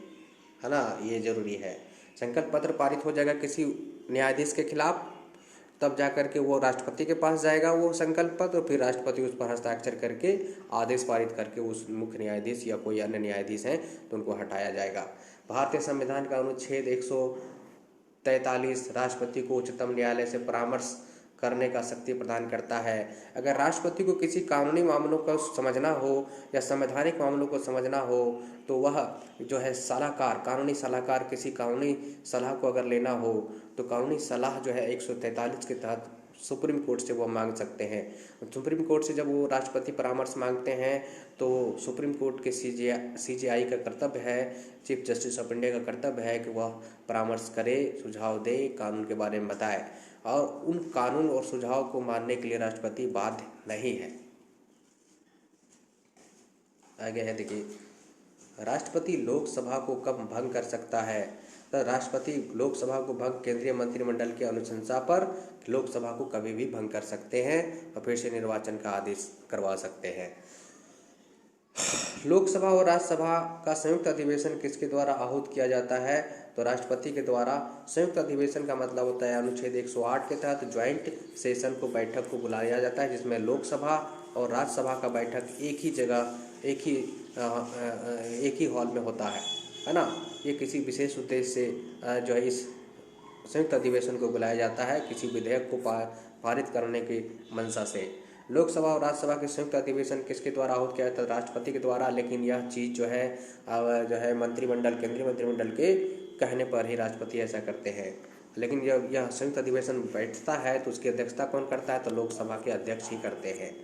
है ना, ये जरूरी है। संकल्प पत्र पारित हो जाएगा किसी न्यायाधीश के खिलाफ, तब जाकर के वो राष्ट्रपति के पास जाएगा वो संकल्प पत्र, फिर राष्ट्रपति उस पर हस्ताक्षर करके आदेश पारित करके उस मुख्य न्यायाधीश या कोई अन्य न्यायाधीश हैं तो उनको हटाया जाएगा। भारतीय संविधान का अनुच्छेद 143 राष्ट्रपति को उच्चतम न्यायालय से परामर्श करने का शक्ति प्रदान करता है। अगर राष्ट्रपति को किसी कानूनी मामलों को समझना हो या संवैधानिक मामलों को समझना हो तो वह जो है सलाहकार, कानूनी सलाहकार, किसी कानूनी सलाह को अगर लेना हो तो कानूनी सलाह जो है 143 के तहत सुप्रीम कोर्ट से वो मांग सकते हैं। सुप्रीम कोर्ट से जब वो राष्ट्रपति परामर्श मांगते हैं तो सुप्रीम कोर्ट के सीजेआई का कर्तव्य है, चीफ जस्टिस ऑफ इंडिया का कर्तव्य है कि वह परामर्श करे, सुझाव दे, कानून के बारे में बताए, और उन कानून और सुझाव को मानने के लिए राष्ट्रपति बाध्य नहीं है। आगे है देखिए, राष्ट्रपति लोकसभा को कब भंग कर सकता है? तो राष्ट्रपति लोकसभा को भंग केंद्रीय मंत्रिमंडल की अनुशंसा पर लोकसभा को कभी भी भंग कर सकते हैं और फिर से निर्वाचन का आदेश करवा सकते हैं। लोकसभा और राज्यसभा का संयुक्त अधिवेशन किसके द्वारा आहूत किया जाता है? तो राष्ट्रपति के द्वारा। संयुक्त अधिवेशन का मतलब होता है अनुच्छेद 108 के तहत ज्वाइंट सेशन को, बैठक को बुलाया जाता है जिसमें लोकसभा और राज्यसभा का बैठक एक ही जगह, एक ही हॉल में होता है ना। ये किसी विशेष उद्देश्य से जो है इस संयुक्त अधिवेशन को बुलाया जाता है, किसी विधेयक को पारित करने की मंशा से। लोकसभा और राज्यसभा के संयुक्त अधिवेशन किसके द्वारा आहूत किया जाता है? राष्ट्रपति के द्वारा, लेकिन यह चीज़ जो है मंत्रिमंडल, केंद्रीय मंत्रिमंडल के कहने पर ही राष्ट्रपति ऐसा करते हैं। लेकिन जब यह संयुक्त अधिवेशन बैठता है तो उसकी अध्यक्षता कौन करता है? तो लोकसभा के अध्यक्ष ही करते हैं।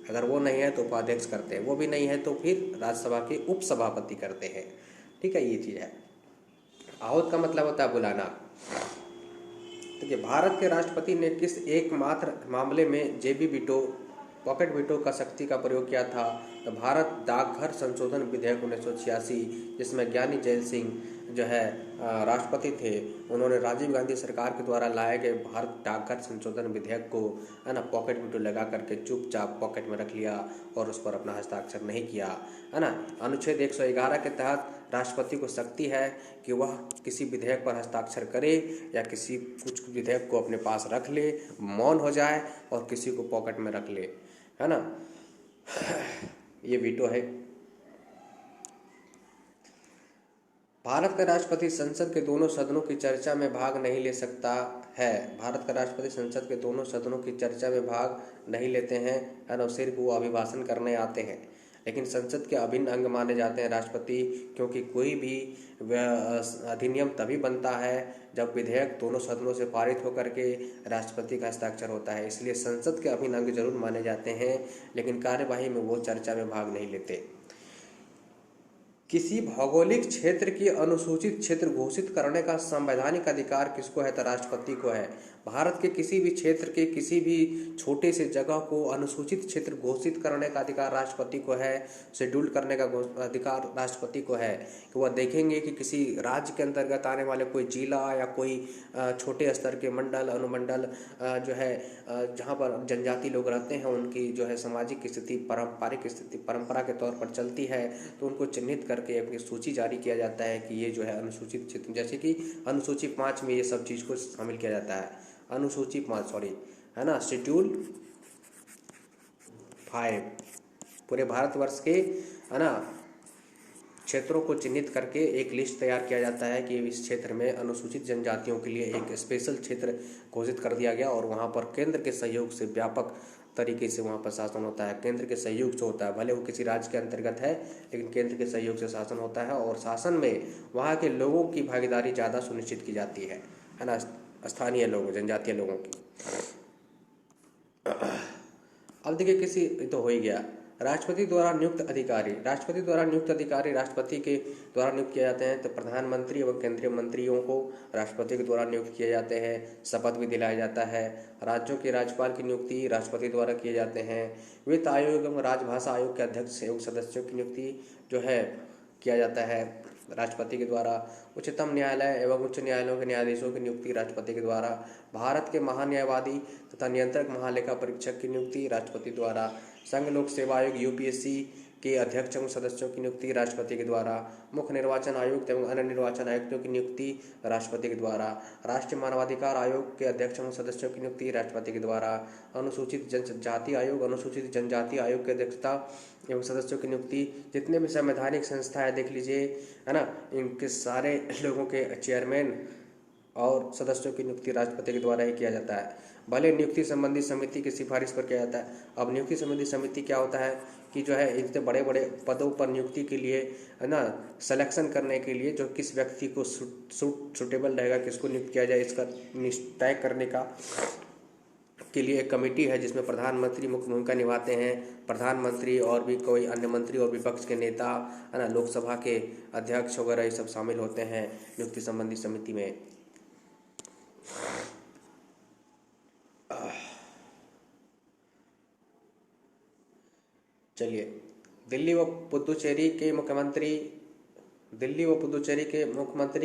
अगर वो नहीं है तो उपाध्यक्ष करते हैं, वो भी नहीं है तो फिर राज्यसभा के उपसभापति करते हैं। ठीक है, ये चीज़ है। आहूत का मतलब होता है बुलाना। देखिए, भारत के राष्ट्रपति ने किस एकमात्र मामले में जेबी वीटो, पॉकेट वीटो का शक्ति का प्रयोग किया था? तो भारत डाकघर संशोधन विधेयक 1986, जिसमें ज्ञानी जैल सिंह जो है राष्ट्रपति थे, उन्होंने राजीव गांधी सरकार के द्वारा लाए गए भारत डाकघर संशोधन विधेयक को, है ना, पॉकेट वीटो लगा करके चुपचाप पॉकेट में रख लिया और उस पर अपना हस्ताक्षर नहीं किया, है ना। अनुच्छेद 111 के तहत राष्ट्रपति को शक्ति है कि वह किसी विधेयक पर हस्ताक्षर करे या कुछ विधेयक को अपने पास रख ले, मौन हो जाए और किसी को पॉकेट में रख ले, है ना। ये वीटो है। भारत का राष्ट्रपति संसद के दोनों सदनों की चर्चा में भाग नहीं ले सकता है। भारत का राष्ट्रपति संसद के दोनों सदनों की चर्चा में भाग नहीं लेते हैं, है ना, सिर्फ वो अभिभाषण करने आते हैं। लेकिन संसद के अभिन्न अंग माने जाते हैं राष्ट्रपति, क्योंकि कोई भी अधिनियम तभी बनता है जब विधेयक दोनों सदनों से पारित होकर के राष्ट्रपति का हस्ताक्षर होता है। इसलिए संसद के अभिन्न अंग जरूर माने जाते हैं, लेकिन कार्यवाही में वो चर्चा में भाग नहीं लेते। किसी भौगोलिक क्षेत्र की अनुसूचित क्षेत्र घोषित करने का संवैधानिक अधिकार किसको है? तो राष्ट्रपति को है। भारत के किसी भी क्षेत्र के किसी भी छोटे से जगह को अनुसूचित क्षेत्र घोषित करने का अधिकार राष्ट्रपति को है, शेड्यूल करने का अधिकार राष्ट्रपति को है। कि वह देखेंगे कि किसी राज्य के अंतर्गत आने वाले कोई जिला या कोई छोटे स्तर के मंडल अनुमंडल जो है जहाँ पर जनजाति लोग रहते हैं, उनकी जो है सामाजिक स्थिति पारंपरिक स्थिति परंपरा के तौर पर चलती है, तो उनको चिन्हित करके अपनी सूची जारी किया जाता है कि ये जो है अनुसूचित क्षेत्र, जैसे कि अनुसूची 5 में ये सब चीज़ को शामिल किया जाता है। अनुसूची 5 सॉरी है ना, शेड्यूल 5 पूरे भारतवर्ष के है ना क्षेत्रों को चिन्हित करके एक लिस्ट तैयार किया जाता है कि इस क्षेत्र में अनुसूचित जनजातियों के लिए एक स्पेशल क्षेत्र घोषित कर दिया गया, और वहाँ पर केंद्र के सहयोग से व्यापक तरीके से वहाँ पर शासन होता है। केंद्र के सहयोग से होता है, भले वो किसी राज्य के अंतर्गत है, लेकिन केंद्र के सहयोग से शासन होता है, और शासन में वहाँ के लोगों की भागीदारी ज़्यादा सुनिश्चित की जाती है ना, स्थानीय लोगों जनजातीय लोगों की। अब देखिए किसी तो हो ही गया। राष्ट्रपति द्वारा नियुक्त अधिकारी, राष्ट्रपति द्वारा नियुक्त अधिकारी राष्ट्रपति के द्वारा नियुक्त किए जाते हैं। तो प्रधानमंत्री एवं केंद्रीय मंत्रियों को राष्ट्रपति के द्वारा नियुक्त किए जाते हैं, शपथ भी दिलाया जाता है। राज्यों के राज्यपाल की नियुक्ति राष्ट्रपति द्वारा किए जाते हैं। वित्त आयोग एवं राजभाषा आयोग के अध्यक्ष एवं सदस्यों की नियुक्ति जो है किया जाता है राष्ट्रपति के द्वारा। उच्चतम न्यायालय एवं उच्च न्यायालयों के न्यायाधीशों की नियुक्ति राष्ट्रपति के द्वारा। भारत के महान्यायवादी तथा नियंत्रक महालेखा परीक्षक की नियुक्ति राष्ट्रपति द्वारा। संघ लोक सेवा आयोग यूपीएससी के अध्यक्ष एवं सदस्यों की नियुक्ति राष्ट्रपति के द्वारा। मुख्य निर्वाचन आयुक्त एवं अन्य निर्वाचन आयुक्तों की नियुक्ति राष्ट्रपति के द्वारा। राष्ट्रीय मानवाधिकार आयोग के अध्यक्ष एवं सदस्यों की नियुक्ति राष्ट्रपति के द्वारा। अनुसूचित जनजाति आयोग अनुसूचित जनजाति आयोग की अध्यक्षता एवं सदस्यों की नियुक्ति। जितने भी संवैधानिक संस्थाएं देख लीजिए है ना, इनके सारे लोगों के चेयरमैन और सदस्यों की नियुक्ति राष्ट्रपति के द्वारा ही किया जाता है। भले नियुक्ति संबंधी समिति की सिफारिश पर किया जाता है। अब नियुक्ति संबंधी समिति क्या होता है कि जो है इतने बड़े बड़े पदों पर नियुक्ति के लिए है ना, सिलेक्शन करने के लिए जो किस व्यक्ति को सूटेबल रहेगा, किसको नियुक्त किया जाए, इसका तय करने का के लिए एक कमेटी है जिसमें प्रधानमंत्री मुख्य भूमिका निभाते हैं। प्रधानमंत्री और भी कोई अन्य मंत्री और विपक्ष के नेता है ना, लोकसभा के अध्यक्ष वगैरह ये सब शामिल होते हैं नियुक्ति संबंधी समिति में। चलिए, दिल्ली व पुदुचेरी के मुख्यमंत्री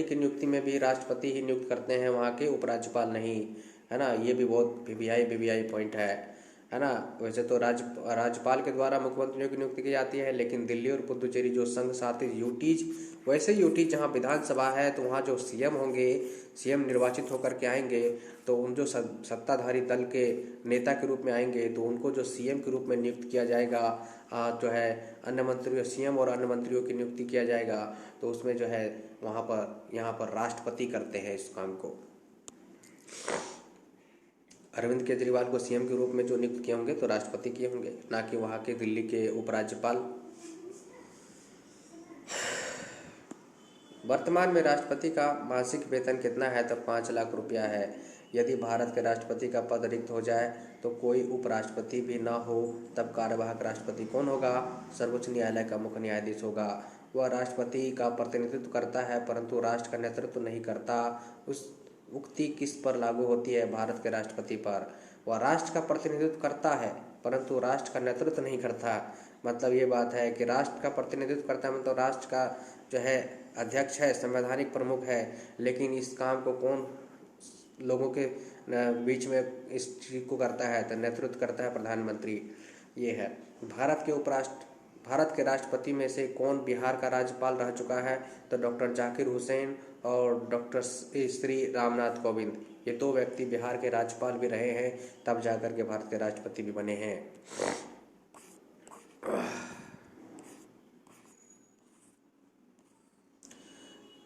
की नियुक्ति में भी राष्ट्रपति ही नियुक्त करते हैं, वहाँ के उपराज्यपाल नहीं, है ना। ये भी बहुत वीवीआई पॉइंट है ना। वैसे तो राज्यपाल के द्वारा मुख्यमंत्रियों की नियुक्ति की जाती है, लेकिन दिल्ली और पुदुचेरी जो संघ शासित यूटीज, वैसे यूटीज जहाँ विधानसभा है तो वहाँ जो सीएम होंगे, सीएम निर्वाचित होकर के आएंगे, तो उन जो सत्ताधारी दल के नेता के रूप में आएंगे तो उनको जो सीएम के रूप में नियुक्त किया जाएगा, जो है अन्य मंत्रियों सीएम और अन्य मंत्रियों की नियुक्ति किया जाएगा, तो उसमें जो है यहाँ पर राष्ट्रपति करते हैं इस काम को। अरविंद केजरीवाल को सीएम के रूप में जो नियुक्त किए होंगे तो राष्ट्रपति किए होंगे, ना कि वहाँ के दिल्ली के उपराज्यपाल। वर्तमान में राष्ट्रपति का मासिक वेतन कितना है? तो 5 लाख रुपया है। यदि भारत के राष्ट्रपति का पद रिक्त हो जाए तो कोई उपराष्ट्रपति भी ना हो, तब कार्यवाहक राष्ट्रपति कौन होगा? सर्वोच्च न्यायालय का मुख्य न्यायाधीश होगा। वह राष्ट्रपति का प्रतिनिधित्व करता है परंतु राष्ट्र का नेतृत्व नहीं करता। उस उक्ति किस पर लागू होती है? भारत के राष्ट्रपति पर। वह राष्ट्र का प्रतिनिधित्व करता है परंतु राष्ट्र का नेतृत्व नहीं करता। मतलब ये बात है कि राष्ट्र का प्रतिनिधित्व करता है, मतलब राष्ट्र का जो है अध्यक्ष है, संवैधानिक प्रमुख है, लेकिन इस काम को कौन लोगों के बीच में इस चीज को करता है? तो नेतृत्व करता है प्रधानमंत्री। ये है। भारत के राष्ट्रपति में से कौन बिहार का राज्यपाल रह चुका है? तो डॉक्टर जाकिर हुसैन और डॉक्टर श्री रामनाथ कोविंद, ये 2 व्यक्ति बिहार के राज्यपाल भी रहे हैं, तब जाकर के भारत के राष्ट्रपति भी बने हैं।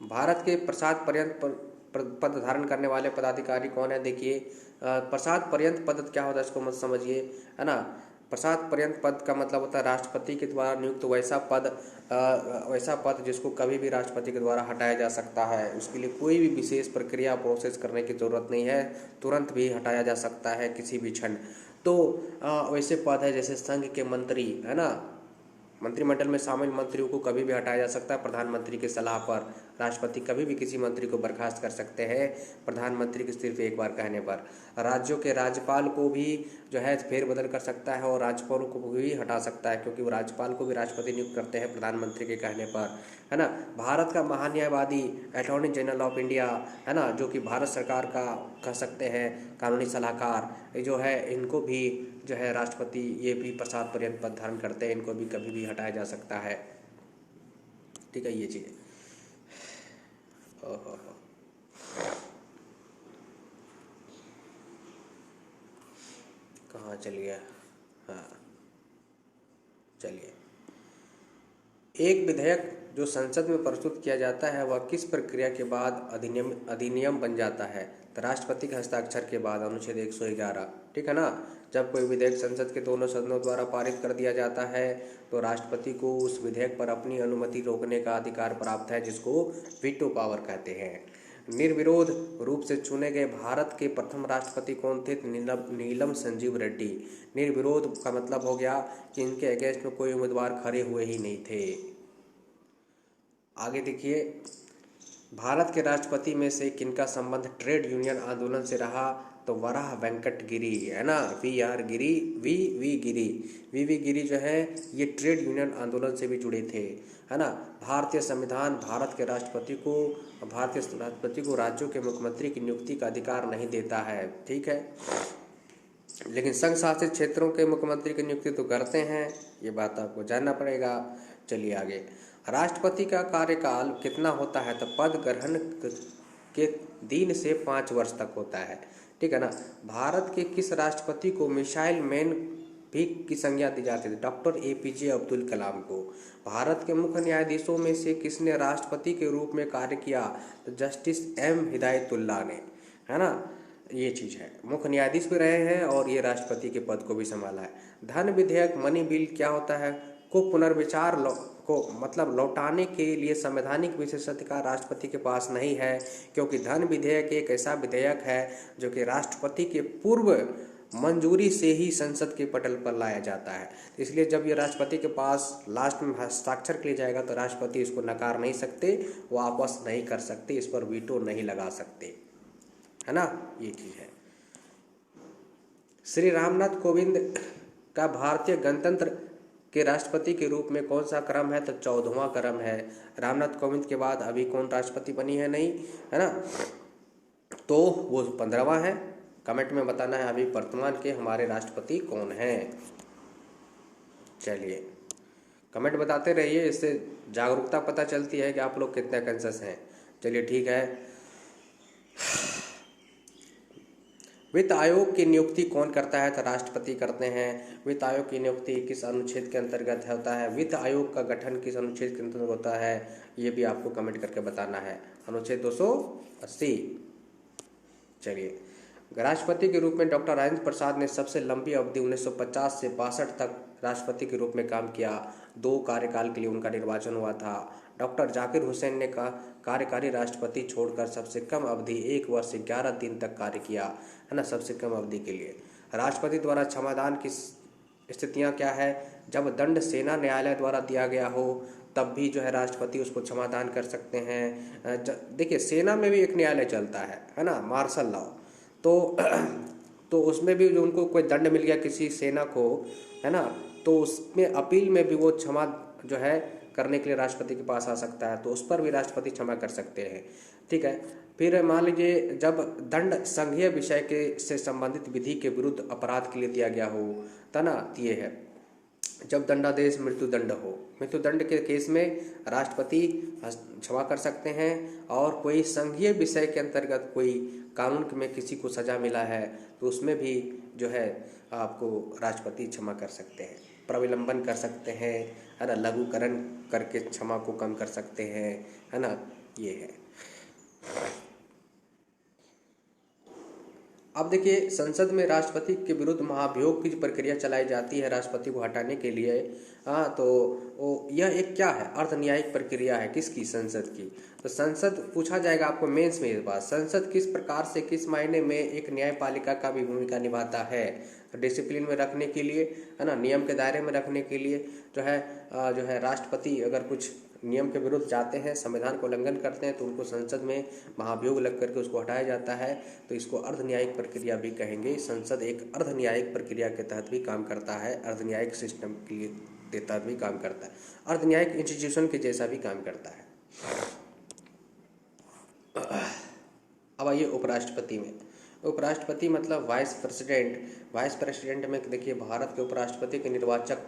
भारत के प्रसाद पर्यंत पद धारण करने वाले पदाधिकारी कौन है? देखिए, प्रसाद पर्यंत पद क्या होता है इसको मत समझिए, है ना। प्रसाद पर्यंत पद का मतलब होता है राष्ट्रपति के द्वारा नियुक्त वैसा पद जिसको कभी भी राष्ट्रपति के द्वारा हटाया जा सकता है। उसके लिए कोई भी विशेष प्रक्रिया प्रोसेस करने की ज़रूरत नहीं है, तुरंत भी हटाया जा सकता है किसी भी क्षण। तो वैसे पद है जैसे संघ के मंत्री, है ना, मंत्रिमंडल में शामिल मंत्रियों को कभी भी हटाया जा सकता है प्रधानमंत्री की सलाह पर। राष्ट्रपति कभी भी किसी मंत्री को बर्खास्त कर सकते हैं प्रधानमंत्री के सिर्फ एक बार कहने पर। राज्यों के राज्यपाल को भी जो है फेरबदल कर सकता है और राज्यपालों को भी हटा सकता है, क्योंकि वो राज्यपाल को भी राष्ट्रपति नियुक्त करते हैं प्रधानमंत्री के कहने पर, है ना। भारत का महान्यायवादी अटॉर्नी जनरल ऑफ इंडिया, है ना, जो कि भारत सरकार का कह सकते हैं कानूनी सलाहकार, ये जो है इनको भी जो है राष्ट्रपति ये भी प्रसाद पर्यंत पद धारण करते हैं, इनको भी कभी भी हटाया जा सकता है। ठीक है, ये चीज़ कहाँ चल गया। हाँ चलिए, एक विधेयक जो संसद में प्रस्तुत किया जाता है वह किस प्रक्रिया के बाद अधिनियम बन जाता है? तो राष्ट्रपति के हस्ताक्षर के बाद, अनुच्छेद 111। ठीक है ना। जब कोई विधेयक संसद के दोनों सदनों द्वारा पारित कर दिया जाता है तो राष्ट्रपति को उस विधेयक पर अपनी अनुमति रोकने का अधिकार प्राप्त है, जिसको वीटो पावर कहते हैं। निर्विरोध रूप से चुने गए भारत के प्रथम राष्ट्रपति कौन थे? नीलम संजीव रेड्डी। निर्विरोध का मतलब हो गया कि इनके अगेंस्ट में कोई उम्मीदवार खड़े हुए ही नहीं थे। आगे देखिए, भारत के राष्ट्रपति में से किनका संबंध ट्रेड यूनियन आंदोलन से रहा? तो वराह वेंकट गिरी, है ना, वी वी गिरी जो है ये ट्रेड यूनियन आंदोलन से भी जुड़े थे, है ना। भारतीय संविधान भारतीय राष्ट्रपति को राज्यों के मुख्यमंत्री की नियुक्ति का अधिकार नहीं देता है, ठीक है, लेकिन संघ शासित क्षेत्रों के मुख्यमंत्री की नियुक्ति तो करते हैं, ये बात आपको जानना पड़ेगा। चलिए आगे, राष्ट्रपति का कार्यकाल कितना होता है? तो पद ग्रहण के 3 से 5 वर्ष तक होता है, ठीक है ना। भारत के किस राष्ट्रपति को मिसाइल मैन भी की संज्ञा दी जाती थी? डॉक्टर APJ अब्दुल कलाम को। भारत के मुख्य न्यायाधीशों में से किसने राष्ट्रपति के रूप में कार्य किया? तो जस्टिस M हिदायतुल्लाह ने, है ना। ये चीज़ है, मुख्य न्यायाधीश भी रहे हैं और ये राष्ट्रपति के पद को भी संभाला है। धन विधेयक मनी बिल क्या होता है? को पुनर्विचार को मतलब लौटाने के लिए संवैधानिक विशेषाधिकार राष्ट्रपति के पास नहीं है, क्योंकि धन विधेयक एक ऐसा विधेयक है जो कि राष्ट्रपति के पूर्व मंजूरी से ही संसद के पटल पर लाया जाता है। इसलिए जब ये राष्ट्रपति के पास लास्ट में हस्ताक्षर के लिए जाएगा तो राष्ट्रपति इसको नकार नहीं सकते, वापस नहीं कर सकते, इस पर वीटो नहीं लगा सकते, है ना। ये चीज़ है। श्री रामनाथ कोविंद का भारतीय गणतंत्र के राष्ट्रपति के रूप में कौन सा क्रम है? तो 14वां क्रम है। रामनाथ कोविंद के बाद अभी कौन राष्ट्रपति बनी है? नहीं, है ना, तो वो 15वां है। कमेंट में बताना है अभी वर्तमान के हमारे राष्ट्रपति कौन हैं। चलिए कमेंट बताते रहिए, इससे जागरूकता पता चलती है कि आप लोग कितने कॉन्शियस हैं। चलिए ठीक है। वित्त आयोग की नियुक्ति कौन करता है? तो राष्ट्रपति करते हैं। वित्त आयोग की नियुक्ति किस अनुच्छेद के अंतर्गत होता है? वित्त आयोग का गठन किस अनुच्छेद के अंतर्गत होता है? ये भी आपको कमेंट करके बताना है। अनुच्छेद 280। चलिए, राष्ट्रपति के रूप में डॉक्टर राजेंद्र प्रसाद ने सबसे लंबी अवधि 1950 से 62 तक राष्ट्रपति के रूप में काम किया। 2 कार्यकाल के लिए उनका निर्वाचन हुआ था। डॉक्टर जाकिर हुसैन ने कार्यकारी राष्ट्रपति छोड़कर सबसे कम अवधि 1 वर्ष 11 दिन तक कार्य किया, है ना, सबसे कम अवधि के लिए। राष्ट्रपति द्वारा क्षमादान की स्थितियां क्या है? जब दंड सेना न्यायालय द्वारा दिया गया हो तब भी जो है राष्ट्रपति उसको क्षमादान कर सकते हैं। देखिए सेना में भी एक न्यायालय चलता है ना, मार्शल लॉ, तो उसमें भी जो उनको कोई दंड मिल गया किसी सेना को, है ना, तो उसमें अपील में भी वो क्षमा जो है करने के लिए राष्ट्रपति के पास आ सकता है, तो उस पर भी राष्ट्रपति क्षमा कर सकते हैं, ठीक है। फिर मान लीजिए जब दंड संघीय विषय के से संबंधित विधि के विरुद्ध अपराध के लिए दिया गया हो, तो ना ये है जब दंडादेश मृत्युदंड हो, मृत्युदंड के केस में राष्ट्रपति क्षमा कर सकते हैं। और कोई संघीय विषय के अंतर्गत कोई कानून में किसी को सजा मिला है तो उसमें भी जो है आपको राष्ट्रपति क्षमा कर सकते हैं, प्रविलंबन कर सकते हैं, है ना, लघुकरण करके क्षमा को कम कर सकते हैं, है ना, ये है। अब देखिए, संसद में राष्ट्रपति के विरुद्ध महाभियोग की जो प्रक्रिया चलाई जाती है राष्ट्रपति को हटाने के लिए, हाँ, तो यह एक क्या है, अर्ध न्यायिक प्रक्रिया है। किसकी? संसद की। तो संसद पूछा जाएगा आपको मेंस में इस बार, संसद किस प्रकार से, किस मायने में एक न्यायपालिका का भी भूमिका निभाता है। तो डिसिप्लिन में रखने के लिए, है ना, नियम के दायरे में रखने के लिए जो है राष्ट्रपति अगर कुछ नियम के विरुद्ध जाते हैं, संविधान को उल्लंघन करते हैं, तो उनको संसद में महाभियोग लग करके उसको हटाया जाता है। तो इसको अर्ध न्यायिक प्रक्रिया भी कहेंगे। संसद एक अर्ध न्यायिक प्रक्रिया के तहत भी काम करता है, अर्ध न्यायिक सिस्टम के तहत भी काम करता है, अर्ध न्यायिक इंस्टीट्यूशन के जैसा भी काम करता है। अब आइए उपराष्ट्रपति में। उपराष्ट्रपति मतलब वाइस प्रेसिडेंट। वाइस प्रेसिडेंट में देखिए, भारत के उपराष्ट्रपति के निर्वाचक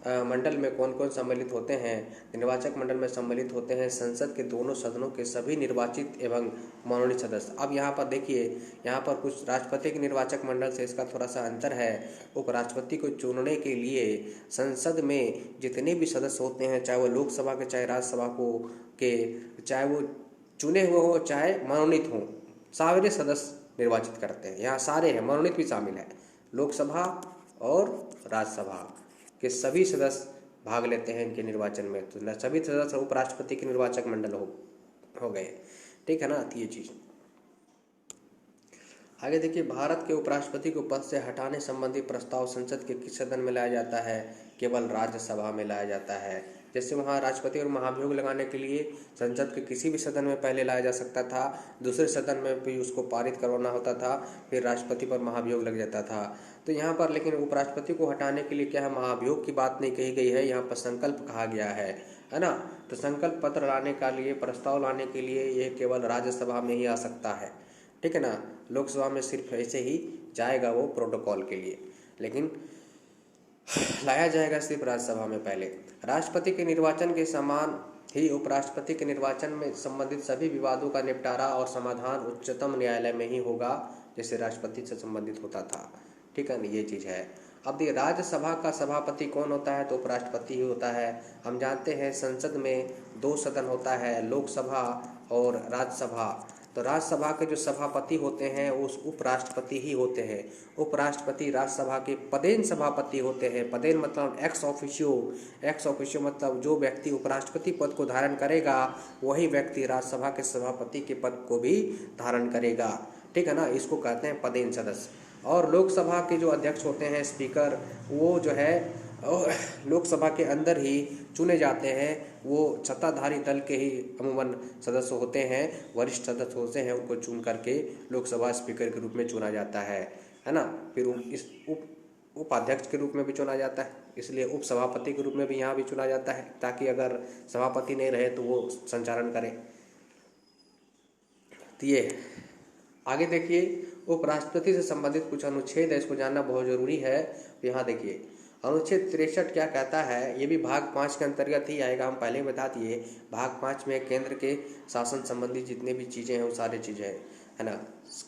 मंडल में कौन कौन सम्मिलित होते हैं। निर्वाचक मंडल में सम्मिलित होते हैं संसद के दोनों सदनों के सभी निर्वाचित एवं मनोनीत सदस्य। अब यहाँ पर देखिए, यहाँ पर कुछ राष्ट्रपति के निर्वाचक मंडल से इसका थोड़ा सा अंतर है। उपराष्ट्रपति को चुनने के लिए संसद में जितने भी सदस्य होते हैं, चाहे वो लोकसभा के, चाहे राज्यसभा के, चाहे वो चुने हुए हो, चाहे मनोनीत हों, सारे सदस्य निर्वाचित करते हैं। यहाँ सारे हैं, मनोनीत भी शामिल है। लोकसभा और राज्यसभा के सभी सदस्य भाग लेते हैं इनके निर्वाचन में। तो सभी सदस्य उपराष्ट्रपति के निर्वाचक मंडल हो गए, ठीक है ना। तो ये चीज़ आगे देखिए, भारत के उपराष्ट्रपति को पद से हटाने संबंधी प्रस्ताव संसद के किस सदन में लाया जाता है? केवल राज्यसभा में लाया जाता है। जैसे वहाँ राष्ट्रपति और महाभियोग लगाने के लिए संसद के किसी भी सदन में पहले लाया जा सकता था, दूसरे सदन में भी उसको पारित करवाना होता था, फिर राष्ट्रपति पर महाभियोग लग जाता था। तो यहाँ पर लेकिन उपराष्ट्रपति को हटाने के लिए क्या है, महाभियोग की बात नहीं कही गई है, यहाँ पर संकल्प कहा गया है ना। तो संकल्प पत्र लाने का लिए, प्रस्ताव लाने के लिए ये केवल राज्यसभा में ही आ सकता है, ठीक है ना। लोकसभा में सिर्फ ऐसे ही जाएगा वो प्रोटोकॉल के लिए, लेकिन लाया जाएगा सिर्फ राज्यसभा में पहले। राष्ट्रपति के निर्वाचन के समान ही उपराष्ट्रपति के निर्वाचन में संबंधित सभी विवादों का निपटारा और समाधान उच्चतम न्यायालय में ही होगा, जैसे राष्ट्रपति से संबंधित होता था, ठीक है ना। ये चीज़ है। अब देखिए, राज्यसभा का सभापति कौन होता है? तो उपराष्ट्रपति ही होता है। हम जानते हैं संसद में दो सदन होता है, लोकसभा और राज्यसभा। तो राज्यसभा के जो सभापति होते हैं वो उपराष्ट्रपति ही होते हैं। उपराष्ट्रपति राज्यसभा के पदेन सभापति होते हैं। पदेन मतलब एक्स ऑफिशियो। एक्स ऑफिशियो मतलब जो व्यक्ति उपराष्ट्रपति पद को धारण करेगा वही व्यक्ति राज्यसभा के सभापति के पद को भी धारण करेगा, ठीक है ना। इसको कहते हैं पदेन सदस्य। और लोकसभा के जो अध्यक्ष होते हैं, स्पीकर, वो जो है लोकसभा के अंदर ही चुने जाते हैं। वो सत्ताधारी दल के ही अमूमन सदस्य होते हैं, वरिष्ठ सदस्य होते हैं, उनको चुन करके लोकसभा स्पीकर के रूप में चुना जाता है ना। फिर इस उपाध्यक्ष के रूप में भी चुना जाता है, इसलिए उपसभापति के रूप में भी यहाँ भी चुना जाता है, ताकि अगर सभापति नहीं रहे तो वो संचालन करें। तो ये आगे देखिए, उपराष्ट्रपति से संबंधित कुछ अनुच्छेद है, इसको जानना बहुत जरूरी है। यहाँ देखिए, अनुच्छेद 63 क्या कहता है, ये भी भाग 5 के अंतर्गत ही आएगा। हम पहले बता दिए, भाग 5 में केंद्र के शासन संबंधी जितने भी चीज़ें हैं वो सारी चीज़ें है ना,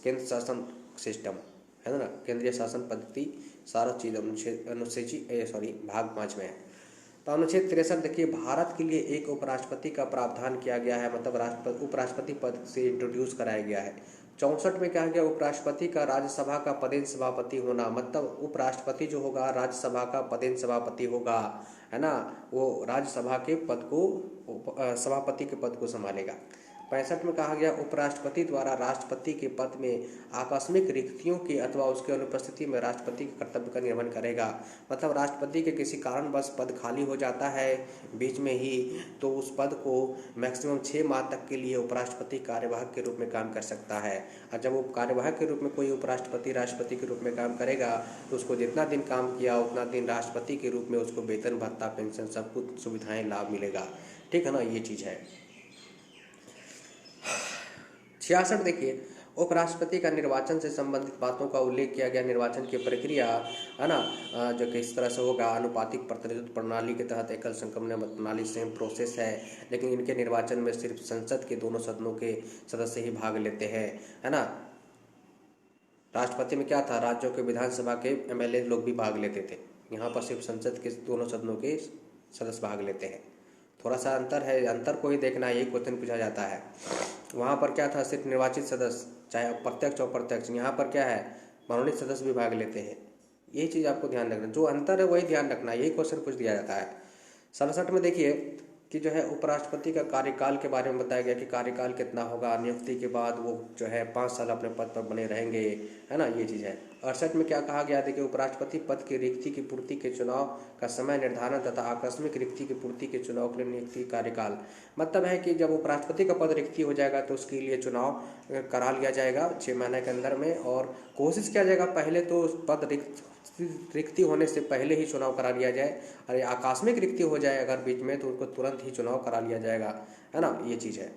केंद्र शासन सिस्टम है ना, केंद्रीय शासन पद्धति, सारा चीज़ भाग 5 में है। तो अनुच्छेद 63 देखिए, भारत के लिए एक उपराष्ट्रपति का प्रावधान किया गया है, मतलब उपराष्ट्रपति पद से इंट्रोड्यूस कराया गया है। 64 में क्या गया, उपराष्ट्रपति का राज्यसभा का पदेन सभापति होना, मतलब उपराष्ट्रपति जो होगा राज्यसभा का पदेन सभापति होगा, है ना, वो राज्यसभा के पद को, सभापति के पद को संभालेगा। 65 में कहा गया, उपराष्ट्रपति द्वारा राष्ट्रपति के पद में आकस्मिक रिक्तियों की अथवा उसके अनुपस्थिति में राष्ट्रपति के कर्तव्य का निर्वहन करेगा। मतलब राष्ट्रपति के किसी कारणवश पद खाली हो जाता है बीच में ही, तो उस पद को मैक्सिमम 6 माह तक के लिए उपराष्ट्रपति कार्यवाहक के रूप में काम कर सकता है। और जब वो कार्यवाहक के रूप में कोई उपराष्ट्रपति राष्ट्रपति के रूप में काम करेगा तो उसको जितना दिन काम किया उतना दिन राष्ट्रपति के रूप में उसको वेतन, भत्ता, पेंशन, सब कुछ सुविधाएँ, लाभ मिलेगा, ठीक है ना। ये चीज़ है। 66 देखिए, उपराष्ट्रपति का निर्वाचन से संबंधित बातों का उल्लेख किया गया। निर्वाचन की प्रक्रिया है ना, जो किस तरह से होगा, अनुपातिक प्रतिनिधित्व प्रणाली के तहत एकल संक्रमण प्रणाली सेम प्रोसेस है, लेकिन इनके निर्वाचन में सिर्फ संसद के दोनों सदनों के सदस्य ही भाग लेते हैं, है ना। राष्ट्रपति में क्या था, राज्यों के विधानसभा के MLA लोग भी भाग लेते थे, यहाँ पर सिर्फ संसद के दोनों सदनों के सदस्य भाग लेते हैं। थोड़ा सा अंतर है, अंतर को ही देखना, यही क्वेश्चन पूछा जाता है। वहाँ पर क्या था, सिर्फ निर्वाचित सदस्य चाहे अप्रत्यक्ष और प्रत्यक्ष, यहाँ पर क्या है, मनोनीत सदस्य भी भाग लेते हैं। यही चीज़ आपको ध्यान रखना, जो अंतर है वही ध्यान रखना, यही क्वेश्चन पूछ दिया जाता है। 67 में देखिए कि जो है उपराष्ट्रपति का कार्यकाल के बारे में बताया गया कि कार्यकाल कितना होगा, नियुक्ति के बाद वो जो है 5 साल अपने पद पर बने रहेंगे, है ना, ये चीज़ है। 68 में क्या कहा गया, देखिए उपराष्ट्रपति पद की रिक्ति की पूर्ति के चुनाव का समय निर्धारण तथा आकस्मिक रिक्ति की पूर्ति के चुनाव के लिए नियुक्ति कार्यकाल, मतलब है कि जब उपराष्ट्रपति का पद रिक्ति हो जाएगा तो उसके लिए चुनाव करा लिया जाएगा 6 महीने के अंदर में, और कोशिश किया जाएगा पहले तो पद रिक्ति होने से पहले ही चुनाव करा लिया जाए, और आकस्मिक रिक्ति हो जाए अगर बीच में तो उनको तुरंत ही चुनाव करा लिया जाएगा, है ना, ये चीज़ है।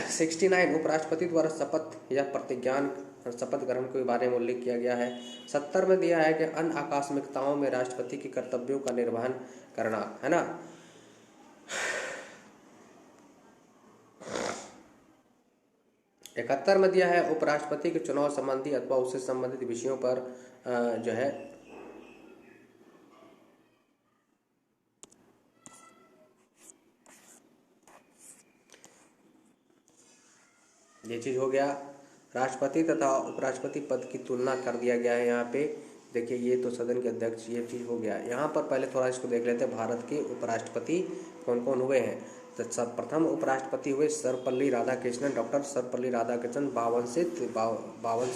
69 उपराष्ट्रपति द्वारा शपथ या प्रतिज्ञान शपथ ग्रहण के बारे में उल्लेख किया गया है। 70 में दिया है कि अन्य आकस्मिकताओं में राष्ट्रपति के कर्तव्यों का निर्वहन करना, है ना। 71 में दिया है उपराष्ट्रपति के चुनाव संबंधी अथवा उससे संबंधित विषयों पर जो है ये चीज़ हो गया। राष्ट्रपति तथा उपराष्ट्रपति पद की तुलना कर दिया गया है यहाँ पे। देखिए ये तो सदन के अध्यक्ष, ये चीज़ हो गया। यहाँ पर पहले थोड़ा इसको देख लेते हैं, भारत के उपराष्ट्रपति कौन कौन हुए हैं। तो सब प्रथम उपराष्ट्रपति हुए सर्वपल्ली राधाकृष्णन, डॉक्टर सर्वपल्ली राधाकृष्णन 52 से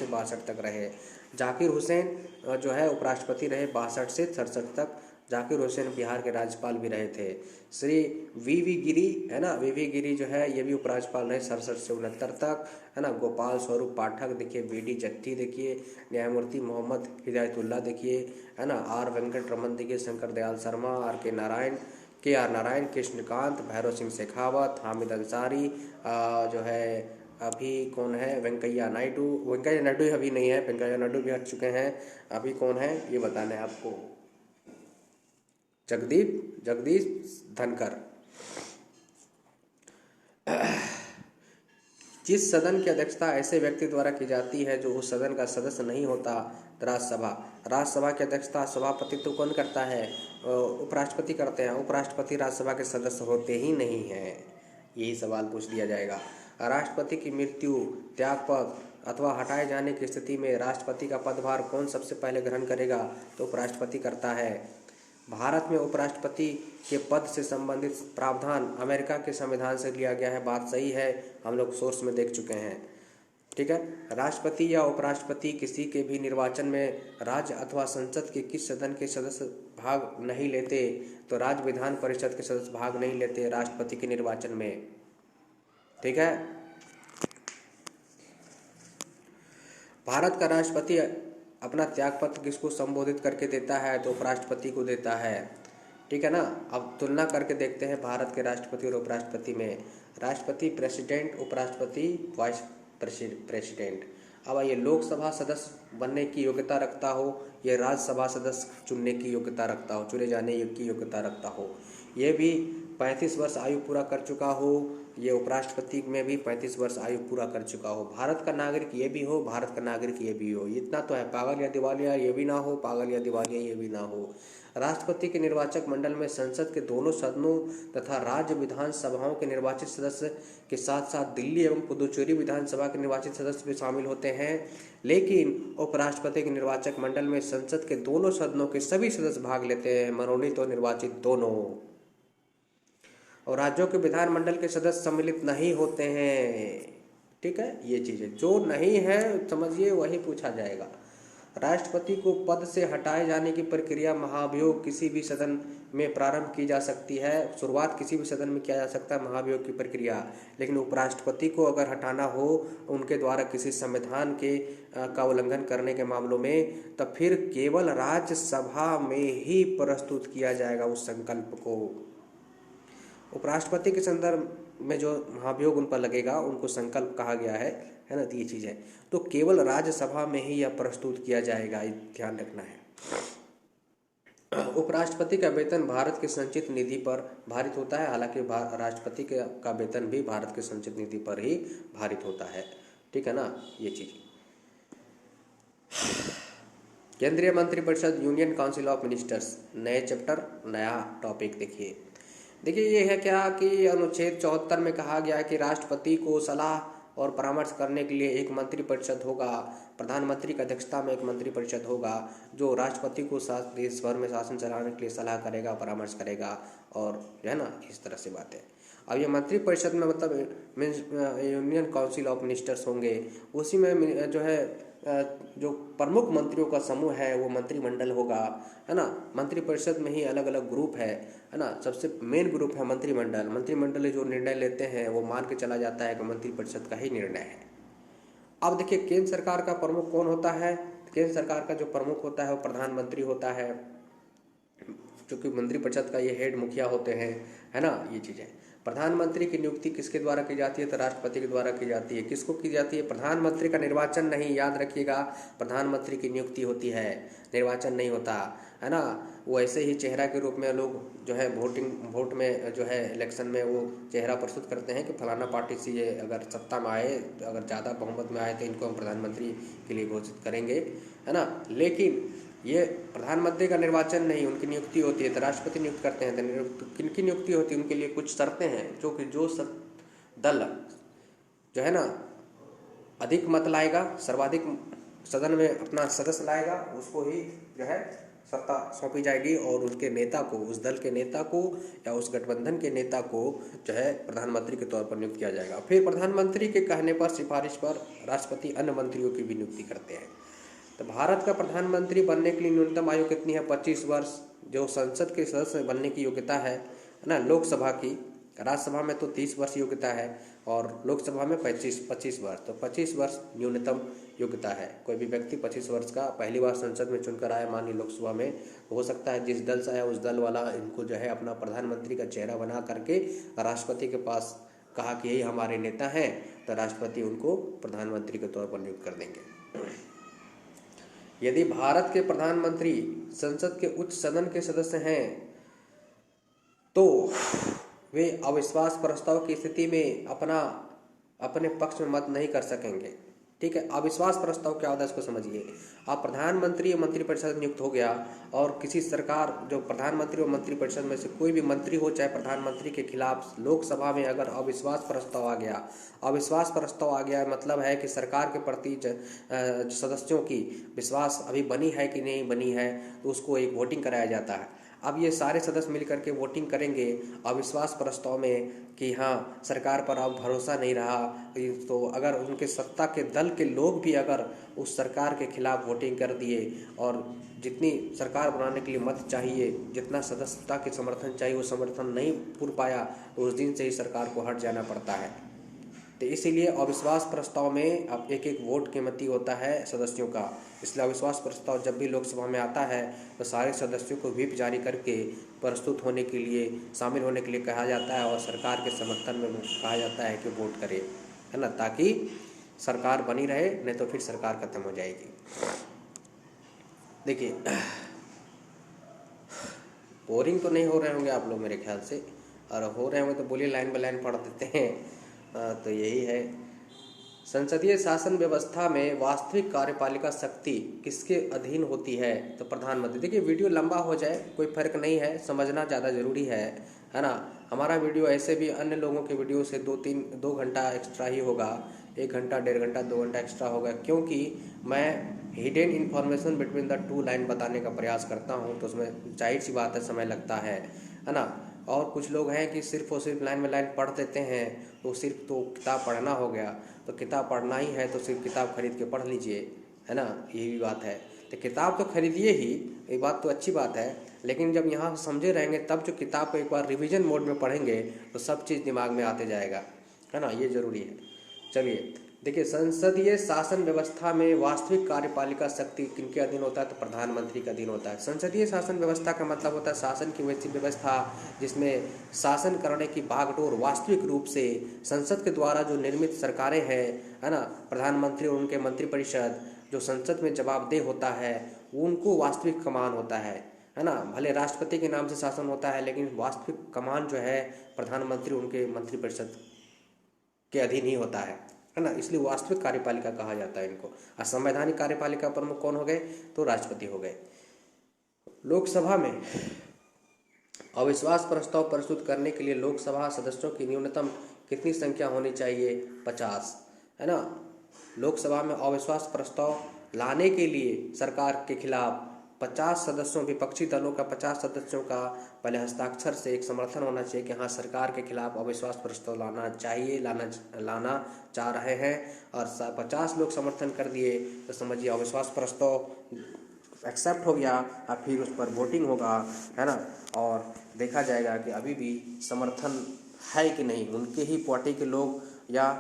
62 तक रहे। जाकिर हुसैन जो है उपराष्ट्रपति रहे 62 से 67 तक। जाकिर हुसैन बिहार के राज्यपाल भी रहे थे। श्री वी गिरी, है ना, वी गिरी जो है ये भी उपराज्यपाल रहे 67 से 69 तक, है ना। गोपाल स्वरूप पाठक देखिए, बी.डी. जट्टी देखिए, न्यायमूर्ति मोहम्मद हिदायतुल्ला देखिए, है ना, आर वेंकट रमन देखिए, शंकर दयाल शर्मा, के आर नारायण, कृष्णकांत, भैरव सिंह शेखावत, हामिद अंसारी, जो है अभी कौन है, वेंकैया नायडू अभी नहीं है, वेंकैया नायडू भी हट चुके हैं। अभी कौन है ये बताना है आपको, जगदीश धनखड़। जिस सदन की अध्यक्षता ऐसे व्यक्ति द्वारा की जाती है जो उस सदन का सदस्य नहीं होता, राज्यसभा की अध्यक्षता सभापतित्व कौन करता है, उपराष्ट्रपति करते हैं। उपराष्ट्रपति राज्यसभा के सदस्य होते ही नहीं हैं, यही सवाल पूछ दिया जाएगा। राष्ट्रपति की मृत्यु, त्यागपत्र अथवा हटाए जाने की स्थिति में राष्ट्रपति का पदभार कौन सबसे पहले ग्रहण करेगा, तो उपराष्ट्रपति करता है। भारत में उपराष्ट्रपति के पद से संबंधित प्रावधान अमेरिका के संविधान से लिया गया है, बात सही है, हम लोग सोर्स में देख चुके हैं, ठीक है। राष्ट्रपति या उपराष्ट्रपति किसी के भी निर्वाचन में राज्य अथवा संसद के किस सदन के सदस्य भाग नहीं लेते, तो राज्य विधान परिषद के सदस्य भाग नहीं लेते राष्ट्रपति के निर्वाचन में, ठीक है। भारत का राष्ट्रपति अपना त्यागपत्र किसको संबोधित करके देता है, तो उपराष्ट्रपति को देता है, ठीक है ना। अब तुलना करके देखते हैं भारत के राष्ट्रपति और उपराष्ट्रपति में। राष्ट्रपति प्रेसिडेंट, उपराष्ट्रपति वाइस प्रेसिडेंट। अब ये लोकसभा सदस्य बनने की योग्यता रखता हो, ये राज्यसभा सदस्य चुनने की योग्यता रखता हो, चुने जाने की योग्यता रखता हो। ये भी 35 वर्ष आयु पूरा कर चुका हो, ये उपराष्ट्रपति में भी 35 वर्ष आयु पूरा कर चुका हो। भारत का नागरिक ये भी हो, भारत का नागरिक ये भी हो, इतना तो है। पागल या दिवालिया ये भी ना हो, पागल या दिवालिया ये भी ना हो। राष्ट्रपति के निर्वाचक मंडल में संसद के दोनों सदनों तथा राज्य विधानसभाओं के निर्वाचित सदस्य के साथ साथ दिल्ली एवं पुदुचेरी विधानसभा के निर्वाचित सदस्य भी शामिल होते हैं। लेकिन उपराष्ट्रपति के निर्वाचक मंडल में संसद के दोनों सदनों के सभी सदस्य भाग लेते हैं, मनोनीत और निर्वाचित दोनों। और राज्यों के विधानमंडल के सदस्य सम्मिलित नहीं होते हैं, ठीक है। ये चीज़ें जो नहीं है समझिए वही पूछा जाएगा। राष्ट्रपति को पद से हटाए जाने की प्रक्रिया महाभियोग किसी भी सदन में प्रारंभ की जा सकती है, शुरुआत किसी भी सदन में किया जा सकता है महाभियोग की प्रक्रिया। लेकिन उपराष्ट्रपति को अगर हटाना हो उनके द्वारा किसी संविधान के का उल्लंघन करने के मामलों में, तब फिर केवल राज्यसभा में ही प्रस्तुत किया जाएगा उस संकल्प को। उपराष्ट्रपति के संदर्भ में जो महाभियोग उन पर लगेगा उनको संकल्प कहा गया है ना, तो ये चीज़ है। तो केवल राज्यसभा में ही यह प्रस्तुत किया जाएगा, ध्यान रखना है। उपराष्ट्रपति का वेतन भारत के संचित निधि पर भारित होता है, हालांकि राष्ट्रपति का वेतन भी भारत के संचित निधि पर ही भारित होता है, ठीक है ना, ये चीज़। केंद्रीय मंत्रिपरिषद, यूनियन काउंसिल ऑफ मिनिस्टर्स, नए चैप्टर, नया टॉपिक। देखिए ये है क्या कि अनुच्छेद 74 में कहा गया है कि राष्ट्रपति को सलाह और परामर्श करने के लिए एक मंत्रिपरिषद होगा। प्रधानमंत्री की अध्यक्षता में एक मंत्रिपरिषद होगा जो राष्ट्रपति को देश भर में शासन चलाने के लिए सलाह करेगा, परामर्श करेगा और जो है ना, इस तरह से बात है। अब ये मंत्रिपरिषद में मतलब means union council of ministers होंगे, उसी में जो है जो प्रमुख मंत्रियों का समूह है वो मंत्रिमंडल होगा, है ना। मंत्रिपरिषद में ही अलग अलग ग्रुप है ना। सबसे मेन ग्रुप है मंत्रिमंडल। मंत्रिमंडल जो निर्णय लेते हैं वो मान के चला जाता है कि मंत्रिपरिषद का ही निर्णय है। अब देखिए केंद्र सरकार का प्रमुख कौन होता है। केंद्र सरकार का जो प्रमुख होता है वो प्रधानमंत्री होता है, क्योंकि मंत्रिपरिषद का ये हेड मुखिया होते हैं, है ना। ये चीज़ है। प्रधानमंत्री की नियुक्ति किसके द्वारा की जाती है, तो राष्ट्रपति के द्वारा की जाती है। किसको की जाती है, प्रधानमंत्री का निर्वाचन नहीं, याद रखिएगा, प्रधानमंत्री की नियुक्ति होती है, निर्वाचन नहीं होता, है ना। वो ऐसे ही चेहरा के रूप में लोग जो है वोट में जो है इलेक्शन में वो चेहरा प्रस्तुत करते हैं कि फलाना पार्टी से ये अगर सत्ता में आए, अगर ज़्यादा बहुमत में आए तो इनको हम प्रधानमंत्री के लिए घोषित करेंगे, है ना। लेकिन ये प्रधानमंत्री का निर्वाचन नहीं, उनकी नियुक्ति होती है, तो राष्ट्रपति नियुक्त करते हैं। तो किनकी नियुक्ति होती है, उनके लिए कुछ शर्तें हैं, जो कि जो दल जो है ना अधिक मत लाएगा, सर्वाधिक सदन में अपना सदस्य लाएगा, उसको ही जो है सत्ता सौंपी जाएगी और उसके नेता को, उस दल के नेता को या उस गठबंधन के नेता को जो है प्रधानमंत्री के तौर पर नियुक्त किया जाएगा। फिर प्रधानमंत्री के कहने पर, सिफारिश पर राष्ट्रपति अन्य मंत्रियों की भी नियुक्ति करते हैं। तो भारत का प्रधानमंत्री बनने के लिए न्यूनतम आयु कितनी है, 25 वर्ष, जो संसद के सदस्य बनने की योग्यता है ना। लोकसभा की, राज्यसभा में तो 30 वर्ष योग्यता है और लोकसभा में 25 वर्ष, तो 25 वर्ष न्यूनतम योग्यता है। कोई भी व्यक्ति 25 वर्ष का पहली बार संसद में चुनकर आया, मान ली लोकसभा में, हो सकता है जिस दल से आया उस दल वाला इनको जो है अपना प्रधानमंत्री का चेहरा बना करके राष्ट्रपति के पास कहा कि यही हमारे नेता हैं, तो राष्ट्रपति उनको प्रधानमंत्री के तौर पर नियुक्त कर देंगे। यदि भारत के प्रधानमंत्री संसद के उच्च सदन के सदस्य हैं तो वे अविश्वास प्रस्ताव की स्थिति में अपने पक्ष में मत नहीं कर सकेंगे। ठीक है, अविश्वास प्रस्ताव क्या होता है इसको समझिए। आप प्रधानमंत्री या मंत्रिपरिषद नियुक्त हो गया और किसी सरकार, जो प्रधानमंत्री और मंत्रिपरिषद में से कोई भी मंत्री हो चाहे प्रधानमंत्री के खिलाफ लोकसभा में अगर अविश्वास प्रस्ताव आ गया, अविश्वास प्रस्ताव आ गया मतलब है कि सरकार के प्रति सदस्यों की विश्वास अभी बनी है कि नहीं बनी है, तो उसको एक वोटिंग कराया जाता है। अब ये सारे सदस्य मिलकर के वोटिंग करेंगे अविश्वास प्रस्ताव में कि हाँ सरकार पर अब भरोसा नहीं रहा, तो अगर उनके सत्ता के दल के लोग भी अगर उस सरकार के खिलाफ वोटिंग कर दिए और जितनी सरकार बनाने के लिए मत चाहिए, जितना सदस्यता के समर्थन चाहिए वो समर्थन नहीं पूर पाया, तो उस दिन से ही सरकार को हट जाना पड़ता है। तो इसीलिए अविश्वास प्रस्ताव में अब एक एक वोट कीमती होता है सदस्यों का। इसलिए अविश्वास प्रस्ताव जब भी लोकसभा में आता है तो सारे सदस्यों को व्हिप जारी करके प्रस्तुत होने के लिए, शामिल होने के लिए कहा जाता है और सरकार के समर्थन में कहा जाता है कि वोट करें, है ना, ताकि सरकार बनी रहे, नहीं तो फिर सरकार खत्म हो जाएगी। देखिए बोरिंग तो नहीं हो रहे होंगे आप लोग मेरे ख्याल से, और हो रहे होंगे तो बोलिए, लाइन बाय लाइन पढ़ देते हैं। तो यही है, संसदीय शासन व्यवस्था में वास्तविक कार्यपालिका शक्ति किसके अधीन होती है, तो प्रधानमंत्री। देखिए वीडियो लंबा हो जाए कोई फर्क नहीं है, समझना ज़्यादा ज़रूरी है ना। हमारा वीडियो ऐसे भी अन्य लोगों के वीडियो से 2 घंटा एक्स्ट्रा ही होगा, 1 घंटा 1.5 घंटा 2 घंटा एक्स्ट्रा होगा, क्योंकि मैं hidden information between the two line बताने का प्रयास करता हूँ, तो उसमें जाहिर सी बात है समय लगता है ना। और कुछ लोग हैं कि सिर्फ और सिर्फ लाइन में लाइन पढ़ देते हैं, तो सिर्फ तो किताब पढ़ना हो गया, तो किताब पढ़ना ही है तो सिर्फ किताब खरीद के पढ़ लीजिए, है ना, यही भी बात है। तो किताब तो खरीदिए ही, ये बात तो अच्छी बात है, लेकिन जब यहाँ समझे रहेंगे तब जो किताब को एक बार रिवीजन मोड में पढ़ेंगे तो सब चीज़ दिमाग में आते जाएगा, है ना, ये ज़रूरी है। चलिए देखिए, संसदीय शासन व्यवस्था में वास्तविक कार्यपालिका शक्ति किनके अधीन होता है, तो प्रधानमंत्री के अधीन होता है। संसदीय शासन व्यवस्था का मतलब होता है शासन की वैसी व्यवस्था जिसमें शासन करने की बागडोर वास्तविक रूप से संसद के द्वारा जो निर्मित सरकारें हैं, है ना, प्रधानमंत्री और उनके मंत्रिपरिषद जो संसद में जवाबदेह होता है, उनको वास्तविक कमान होता है ना। भले राष्ट्रपति के नाम से शासन होता है, लेकिन वास्तविक कमान जो है प्रधानमंत्री उनके मंत्रिपरिषद के अधीन ही होता है ना। इसलिए वास्तविक कार्यपालिका कहा जाता है इनको। असंवैधानिक कार्यपालिका प्रमुख कौन हो गए, तो राष्ट्रपति हो गए। लोकसभा में अविश्वास प्रस्ताव प्रस्तुत करने के लिए लोकसभा सदस्यों की न्यूनतम कितनी संख्या होनी चाहिए, 50, है ना, लोकसभा में अविश्वास प्रस्ताव लाने के लिए सरकार के खिलाफ 50 सदस्यों, विपक्षी दलों का 50 सदस्यों का पहले हस्ताक्षर से एक समर्थन होना चाहिए कि हाँ सरकार के खिलाफ अविश्वास प्रस्ताव लाना चाहिए, लाना चाह रहे हैं, और 50 लोग समर्थन कर दिए तो समझिए अविश्वास प्रस्ताव एक्सेप्ट हो गया। अब फिर उस पर वोटिंग होगा, है ना, और देखा जाएगा कि अभी भी समर्थन है कि नहीं। उनके ही पार्टी के लोग या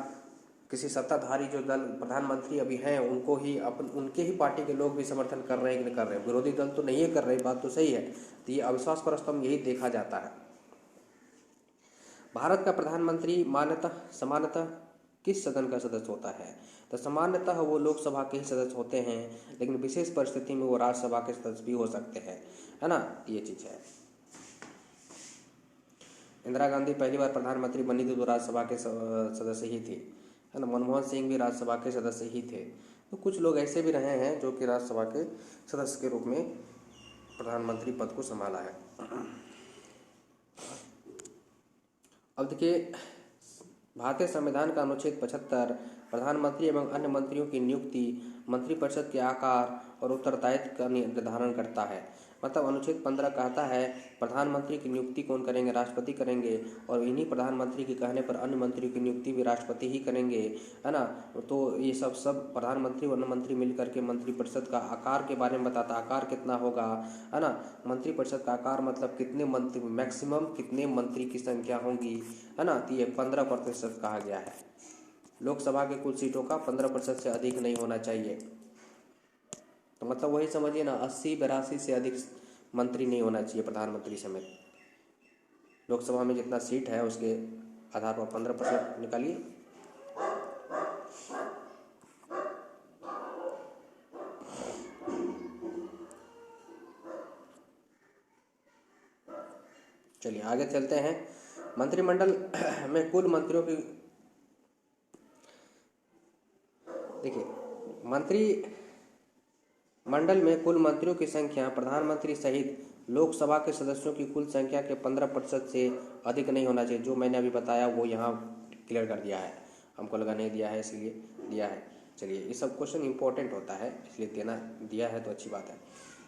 किसी सत्ताधारी जो दल प्रधानमंत्री अभी हैं उनको ही उनके ही पार्टी के लोग भी समर्थन कर रहे हैं कि नहीं कर रहे हैं। विरोधी दल तो नहीं कर रहे, बात तो सही है। तो ये अविश्वास प्रस्ताव यही देखा जाता है। भारत का प्रधानमंत्री सामान्यतः किस सदन का सदस्य होता है? तो सामान्यतः वो लोकसभा के ही सदस्य होते हैं, लेकिन विशेष परिस्थिति में वो राज्यसभा के सदस्य भी हो सकते हैं, है ना, ये चीज है। इंदिरा गांधी पहली बार प्रधानमंत्री बनी थी तो राज्यसभा के सदस्य ही थी, है ना। मनमोहन सिंह भी राज्यसभा के सदस्य ही थे। तो कुछ लोग ऐसे भी रहे हैं जो कि राज्यसभा के सदस्य के रूप में प्रधानमंत्री पद को संभाला है। अब देखिए, भारतीय संविधान का अनुच्छेद 75 प्रधानमंत्री एवं अन्य मंत्रियों की नियुक्ति, मंत्रिपरिषद के आकार और उत्तरदायित्व का निर्धारण करता है। मतलब अनुच्छेद 15 कहता है प्रधानमंत्री की नियुक्ति कौन करेंगे? राष्ट्रपति करेंगे, और इन्हीं प्रधानमंत्री के कहने पर अन्य मंत्रियों की नियुक्ति भी राष्ट्रपति ही करेंगे, है ना। तो ये सब प्रधानमंत्री और अन्य मंत्री मिलकर के मंत्रिपरिषद का आकार के बारे में बताता, आकार कितना होगा, है ना। मंत्रिपरिषद का आकार मतलब कितने मंत्री, मैक्सिमम कितने मंत्री की संख्या होगी, है ना। तो ये 15% कहा गया है। लोकसभा के कुल सीटों का 15% से अधिक नहीं होना चाहिए। तो मतलब वही समझिए ना, 80-82 से अधिक मंत्री नहीं होना चाहिए प्रधानमंत्री समेत। लोकसभा में जितना सीट है उसके आधार पर 15% निकालिए। चलिए आगे चलते हैं। मंत्रिमंडल में कुल मंत्रियों की, देखिए मंत्रिमंडल में कुल मंत्रियों की संख्या प्रधानमंत्री सहित लोकसभा के सदस्यों की कुल संख्या के 15% से अधिक नहीं होना चाहिए। जो मैंने अभी बताया वो यहाँ क्लियर कर दिया है, हमको लगा नहीं दिया है इसलिए दिया है। चलिए, ये सब क्वेश्चन इंपॉर्टेंट होता है इसलिए दिया है तो अच्छी बात है।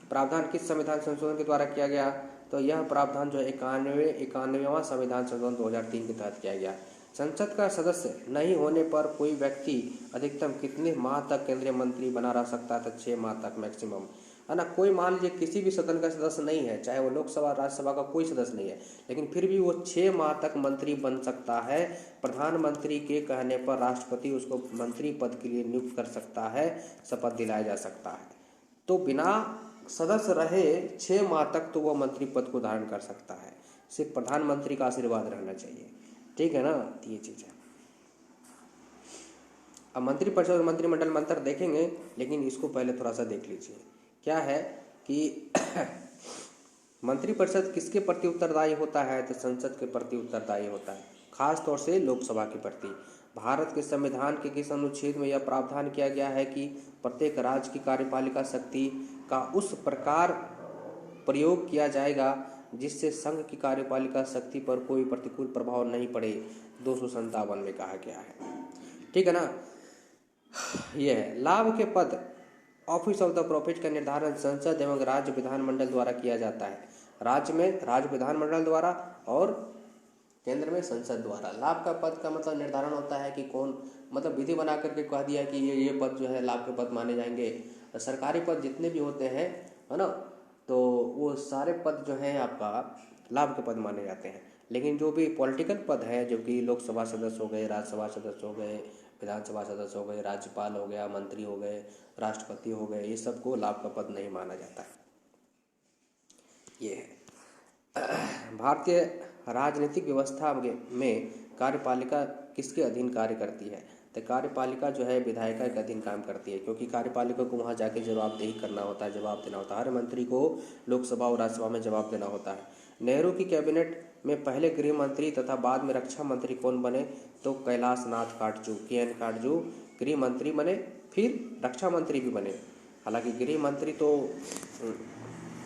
प्रावधान किस संविधान संशोधन के द्वारा किया गया? तो यह प्रावधान जो 91वां संविधान संशोधन 2003 के तहत किया गया। संसद का सदस्य नहीं होने पर कोई व्यक्ति अधिकतम कितने माह तक केंद्रीय मंत्री बना रह सकता है? तो 6 माह तक मैक्सिमम, है ना। कोई मान लीजिए किसी भी सदन का सदस्य नहीं है, चाहे वो लोकसभा राज्यसभा का कोई सदस्य नहीं है, लेकिन फिर भी वो 6 माह तक मंत्री बन सकता है। प्रधानमंत्री के कहने पर राष्ट्रपति उसको मंत्री पद के लिए नियुक्त कर सकता है, शपथ दिलाया जा सकता है। तो बिना सदस्य रहे 6 माह तक तो वो मंत्री पद को धारण कर सकता है। सिर्फ प्रधानमंत्री का आशीर्वाद रहना चाहिए, ठीक है ना। ये चीज है। अब मंत्रिपरिषद और मंत्रिमंडल में अंतर देखेंगे, लेकिन इसको पहले थोड़ा सा देख लीजिए। क्या है कि मंत्रिपरिषद किसके प्रति उत्तरदायी होता है? तो संसद के प्रति उत्तरदायी होता है, खास तौर से लोकसभा के प्रति। भारत के संविधान के किस अनुच्छेद में यह प्रावधान किया गया है कि प्रत्येक राज्य की कार्यपालिका शक्ति का उस प्रकार प्रयोग किया जाएगा जिससे संघ की कार्यपालिका शक्ति पर कोई प्रतिकूल प्रभाव नहीं पड़े? 257 में कहा गया है, ठीक है ना। यह है लाभ के पद, ऑफिस ऑफ द प्रॉफिट का निर्धारण संसद एवं राज्य विधानमंडल द्वारा किया जाता है। राज्य में राज्य विधानमंडल द्वारा और केंद्र में संसद द्वारा। लाभ का पद का मतलब निर्धारण होता है कि कौन, मतलब विधि बना करके कह दिया कि ये पद जो है लाभ के पद माने जाएंगे। सरकारी पद जितने भी होते हैं, है ना, तो वो सारे पद जो हैं आपका लाभ के पद माने जाते हैं। लेकिन जो भी पॉलिटिकल पद है, जो कि लोकसभा सदस्य हो गए, राज्यसभा सदस्य हो गए, विधानसभा सदस्य हो गए, राज्यपाल हो गया, मंत्री हो गए, राष्ट्रपति हो गए, ये सबको लाभ का पद नहीं माना जाता है। ये है भारतीय राजनीतिक व्यवस्था में कार्यपालिका किसके अधीन कार्य करती है? तो कार्यपालिका जो है विधायिका के अधीन काम करती है, क्योंकि कार्यपालिका को वहाँ जाके जवाबदेही करना होता है, जवाब देना होता है। हर मंत्री को लोकसभा और राज्यसभा में जवाब देना होता है। नेहरू की कैबिनेट में पहले गृह मंत्री तथा बाद में रक्षा मंत्री कौन बने? तो कैलाश नाथ काटजू, KN काटजू गृह मंत्री बने, फिर रक्षा मंत्री भी बने। हालांकि गृह मंत्री तो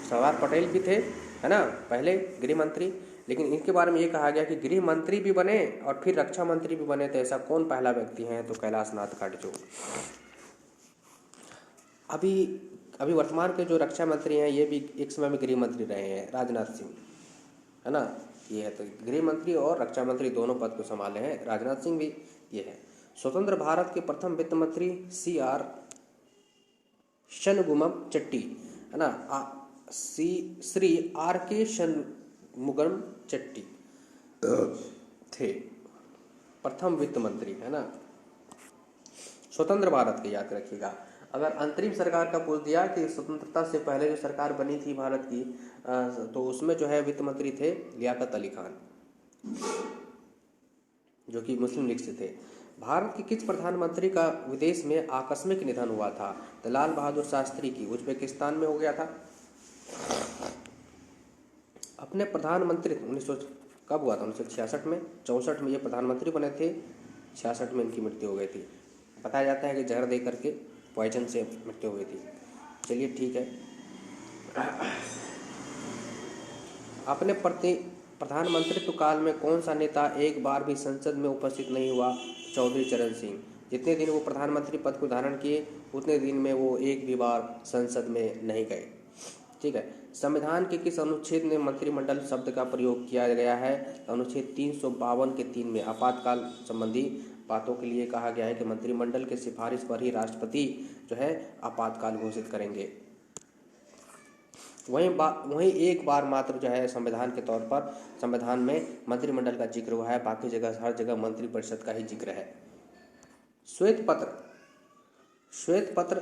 सरदार पटेल भी थे, है ना, पहले गृह मंत्री, लेकिन इनके बारे में ये कहा गया कि गृह मंत्री भी बने और फिर रक्षा मंत्री भी बने। तो ऐसा कौन पहला व्यक्ति है? तो कैलाशनाथ काटजू। अभी वर्तमान के जो रक्षा मंत्री हैं ये भी एक समय में गृह मंत्री रहे हैं, राजनाथ सिंह, है ना। ये है, तो गृह मंत्री और रक्षा मंत्री दोनों पद को संभाले हैं, राजनाथ सिंह भी। ये है। स्वतंत्र भारत के प्रथम वित्त मंत्री CR शनमुगम चट्टी, है ना, श्री RK शनमुगम चट्टी थे प्रथम वित्त मंत्री, है ना, स्वतंत्र भारत के, याद रखिएगा। अगर अंतरिम सरकार का पूछ दिया कि स्वतंत्रता से पहले जो सरकार बनी थी भारत की, तो उसमें जो है वित्त मंत्री थे लियाकत अली खान, जो कि मुस्लिम लीग से थे। भारत के किस प्रधानमंत्री का विदेश में आकस्मिक निधन हुआ था? तो लाल बहादुर शास्त्री की, उज्बेकिस्तान में हो गया था। अपने प्रधानमंत्री 1900 कब हुआ था? 1966 में, 64 में ये प्रधानमंत्री बने थे, 66 में इनकी मृत्यु हो गई थी। बताया जाता है कि जहर दे करके, पॉइजन से मृत्यु हो गई थी। चलिए ठीक है। अपने प्रधानमंत्रित्व काल में कौन सा नेता एक बार भी संसद में उपस्थित नहीं हुआ? चौधरी चरण सिंह। जितने दिन वो प्रधानमंत्री पद को धारण किए उतने दिन में वो एक भी बार संसद में नहीं गए। ठीक है। संविधान के किस अनुच्छेद में मंत्रिमंडल शब्द का प्रयोग किया गया है? अनुच्छेद 352 के 3 में आपातकाल संबंधी बातों के लिए कहा गया है कि मंत्रिमंडल के सिफारिश पर ही राष्ट्रपति जो है आपातकाल घोषित करेंगे। वहीं एक बार मात्र जो है संविधान के तौर पर संविधान में मंत्रिमंडल का जिक्र हुआ है, बाकी जगह हर जगह मंत्रिपरिषद का ही जिक्र है। श्वेत पत्र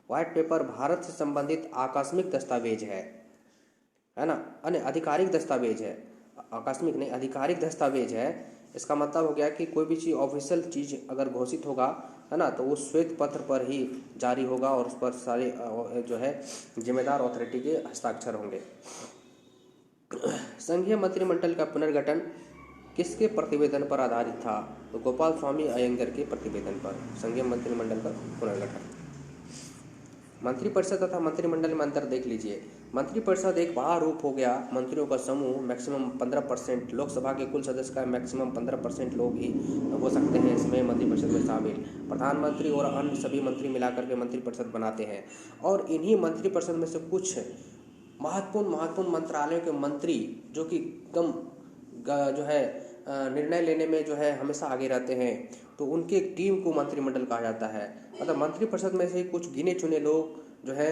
व्हाइट पेपर भारत से संबंधित आकस्मिक दस्तावेज है ना, अन्य आधिकारिक दस्तावेज है, आकस्मिक नहीं आधिकारिक दस्तावेज है। इसका मतलब हो गया कि कोई भी चीज़ ऑफिशियल चीज़ अगर घोषित होगा, है ना, तो वो श्वेत पत्र पर ही जारी होगा और उस पर सारे जो है जिम्मेदार अथॉरिटी के हस्ताक्षर होंगे। संघीय मंत्रिमंडल का पुनर्गठन किसके प्रतिवेदन पर आधारित था? तो गोपाल स्वामी अयंगर के प्रतिवेदन पर संघीय मंत्रिमंडल का पुनर्गठन। मंत्रिपरिषद तथा मंत्रिमंडल में अंतर देख लीजिए। मंत्रिपरिषद एक महारूप हो गया, मंत्रियों का समूह, मैक्सिमम 15%, लोकसभा के कुल सदस्य का मैक्सिमम 15% लोग ही हो सकते हैं इसमें मंत्रिपरिषद में शामिल। प्रधानमंत्री और अन्य सभी मंत्री मिलाकर के मंत्रिपरिषद बनाते हैं और इन्हीं मंत्रिपरिषद में से कुछ महत्वपूर्ण मंत्रालयों के मंत्री जो कि एकदम जो है निर्णय लेने में जो है हमेशा आगे रहते हैं, तो उनकी एक टीम को मंत्रिमंडल कहा जाता है। मतलब मंत्रिपरिषद में से कुछ गिने चुने लोग जो है